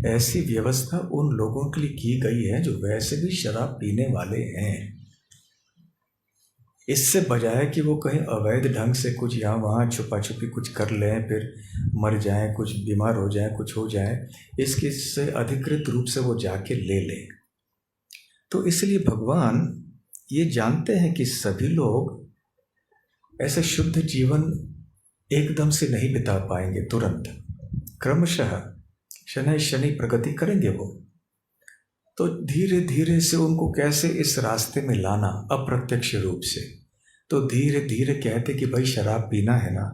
ऐसी व्यवस्था उन लोगों के लिए की गई है जो वैसे भी शराब पीने वाले हैं। इससे बजाय कि वो कहीं अवैध ढंग से कुछ यहाँ वहाँ छुपा छुपी कुछ कर लें, फिर मर जाएं, कुछ बीमार हो जाएं, कुछ हो जाए, इसके से अधिकृत रूप से वो जाके ले लें। तो इसलिए भगवान ये जानते हैं कि सभी लोग ऐसे शुद्ध जीवन एकदम से नहीं बिता पाएंगे तुरंत, क्रमशः शनै शनि प्रगति करेंगे वो। तो धीरे धीरे से उनको कैसे इस रास्ते में लाना, अप्रत्यक्ष रूप से। तो धीरे धीरे कहते कि भाई शराब पीना है ना,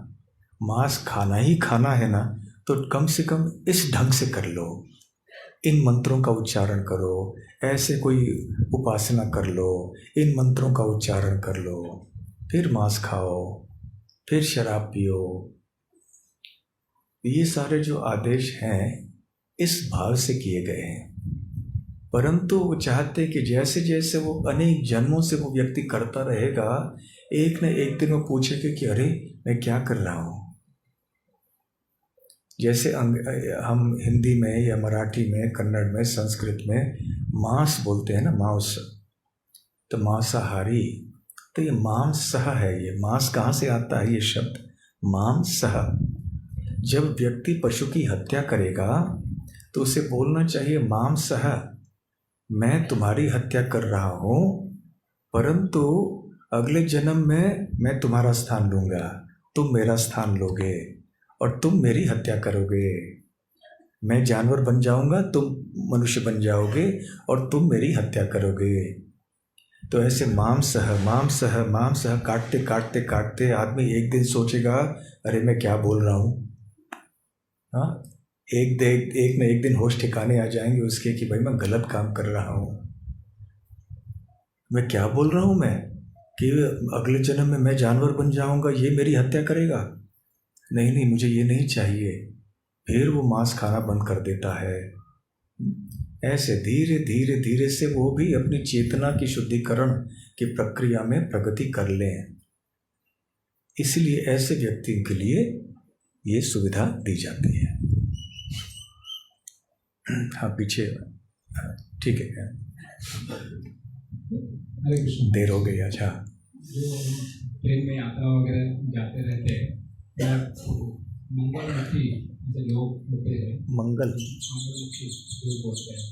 मांस खाना ही खाना है ना, तो कम से कम इस ढंग से कर लो, इन मंत्रों का उच्चारण करो, ऐसे कोई उपासना कर लो, इन मंत्रों का उच्चारण कर लो, फिर मांस खाओ, फिर शराब पियो। ये सारे जो आदेश हैं इस भाव से किए गए हैं, परंतु वो चाहते कि जैसे जैसे वो अनेक जन्मों से वो व्यक्ति करता रहेगा, एक न एक दिन वो पूछेगा कि अरे मैं क्या कर रहा हूँ। जैसे हम हिंदी में या मराठी में, कन्नड़ में, संस्कृत में मांस बोलते हैं ना, मांस, तो मांसाहारी, तो ये मांसह है। ये मांस कहाँ से आता है? ये शब्द मांसह। जब व्यक्ति पशु की हत्या करेगा तो उसे बोलना चाहिए मांसह, मैं तुम्हारी हत्या कर रहा हूँ, परंतु अगले जन्म में मैं तुम्हारा स्थान लूँगा, तुम मेरा स्थान लोगे और तुम मेरी हत्या करोगे। मैं जानवर बन जाऊँगा, तुम मनुष्य बन जाओगे और तुम मेरी हत्या करोगे। तो ऐसे मांसह मांसह मांसह काटते काटते काटते आदमी एक दिन सोचेगा अरे मैं क्या बोल रहा हूँ। हाँ, एक न एक दिन होश ठिकाने आ जाएंगे उसके कि भाई मैं गलत काम कर रहा हूँ। मैं क्या बोल रहा हूँ मैं कि अगले जन्म में मैं जानवर बन जाऊँगा, ये मेरी हत्या करेगा। नहीं नहीं, मुझे ये नहीं चाहिए। फिर वो मांस खाना बंद कर देता है। ऐसे धीरे धीरे धीरे से वो भी अपनी चेतना की शुद्धिकरण की प्रक्रिया में प्रगति कर लें। इसलिए ऐसे व्यक्ति के लिए ये सुविधा दी जाती है। हाँ, पीछे ठीक है, देर हो गई। अच्छा, जो ट्रेन में यात्रा वगैरह जाते रहते हैं, मंगलमुखी जैसे लोग होते हैं, मंगलमुखी जो बोलते हैं,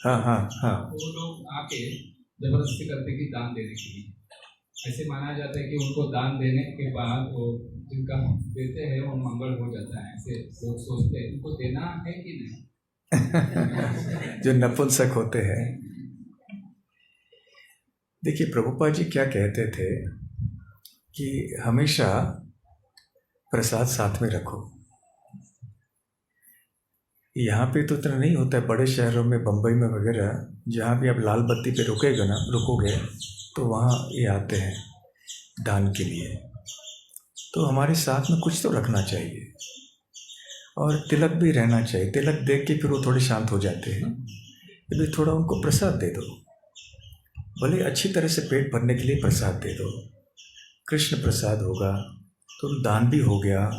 हाँ हाँ हाँ, वो लोग आके जबरदस्ती करते कि दान देने के लिए। ऐसे माना जाता है कि उनको दान देने के बाद वो जिनका देते हैं वो मंगल हो जाता है। ऐसे लोग सोचते हैं, उनको देना है कि नहीं? जो नपुंसक होते हैं। देखिए, प्रभुपाद जी क्या कहते थे कि हमेशा प्रसाद साथ में रखो। यहाँ पे तो इतना नहीं होता है, बड़े शहरों में, बम्बई में वगैरह, जहाँ भी आप लाल बत्ती पे रुकोगे तो वहाँ ये आते हैं दान के लिए। तो हमारे साथ में कुछ तो रखना चाहिए और तिलक भी रहना चाहिए। तिलक देख के फिर वो थोड़े शांत हो जाते हैं। फिर थोड़ा उनको प्रसाद दे दो, भले अच्छी तरह से पेट भरने के लिए प्रसाद दे दो। कृष्ण प्रसाद होगा तो दान भी हो गया,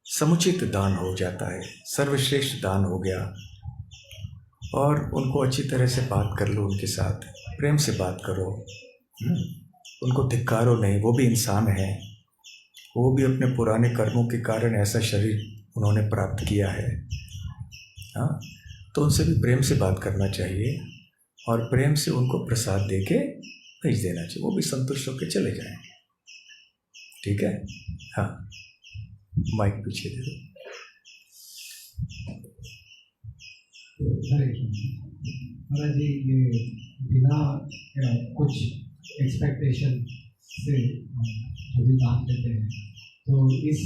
समुचित दान हो जाता है, सर्वश्रेष्ठ दान हो गया। और उनको अच्छी तरह से बात कर लो, उनके साथ प्रेम से बात करो, उनको धिक्कारो नहीं, वो भी इंसान है, वो भी अपने पुराने कर्मों के कारण ऐसा शरीर उन्होंने प्राप्त किया है। हाँ, तो उनसे भी प्रेम से बात करना चाहिए और प्रेम से उनको प्रसाद देके भेज देना चाहिए, वो भी संतुष्ट होकर चले जाएंगे। ठीक है? हाँ, माइक पीछे दे दो। महाराज जी, ये बिना कुछ एक्सपेक्टेशन से जो भी दान देते हैं, तो इस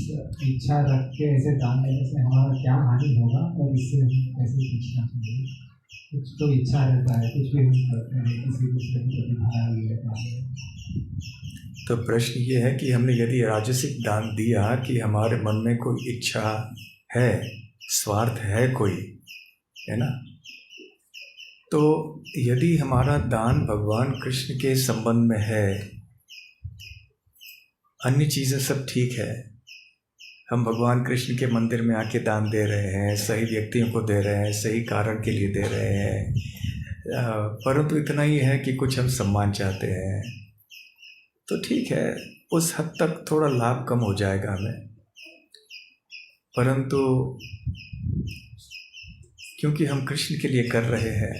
इच्छा रख के ऐसे दान देने से हमारा क्या हानि होगा और इससे हम कैसे सीखना चाहिए? कुछ तो इच्छा रहता है, कुछ भी हम करते हैं, किसी दूसरे को दिखाया भी रहता है। तो प्रश्न ये है कि हमने यदि राजसिक दान दिया कि हमारे मन में कोई इच्छा है, स्वार्थ है कोई, है ना, तो यदि हमारा दान भगवान कृष्ण के संबंध में है, अन्य चीज़ें सब ठीक है, हम भगवान कृष्ण के मंदिर में आके दान दे रहे हैं, सही व्यक्तियों को दे रहे हैं, सही कारण के लिए दे रहे हैं, परंतु इतना ही है कि कुछ हम सम्मान चाहते हैं, तो ठीक है, उस हद तक थोड़ा लाभ कम हो जाएगा हमें। परंतु क्योंकि हम कृष्ण के लिए कर रहे हैं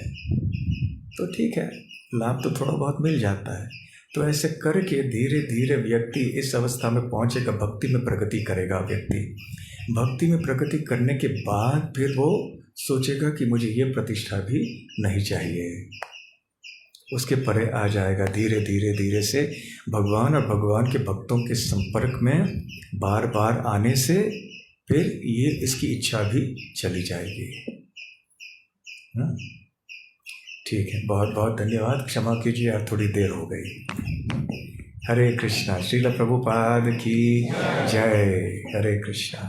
तो ठीक है, लाभ तो थोड़ा बहुत मिल जाता है। तो ऐसे करके धीरे धीरे व्यक्ति इस अवस्था में पहुंचेगा, भक्ति में प्रगति करेगा व्यक्ति। भक्ति में प्रगति करने के बाद फिर वो सोचेगा कि मुझे ये प्रतिष्ठा भी नहीं चाहिए, उसके परे आ जाएगा। धीरे धीरे धीरे से भगवान और भगवान के भक्तों के संपर्क में बार बार आने से फिर ये इसकी इच्छा भी चली जाएगी। ठीक है, बहुत बहुत धन्यवाद। क्षमा कीजिए, यार थोड़ी देर हो गई। हरे कृष्णा। श्रील प्रभुपाद की जय। हरे कृष्णा।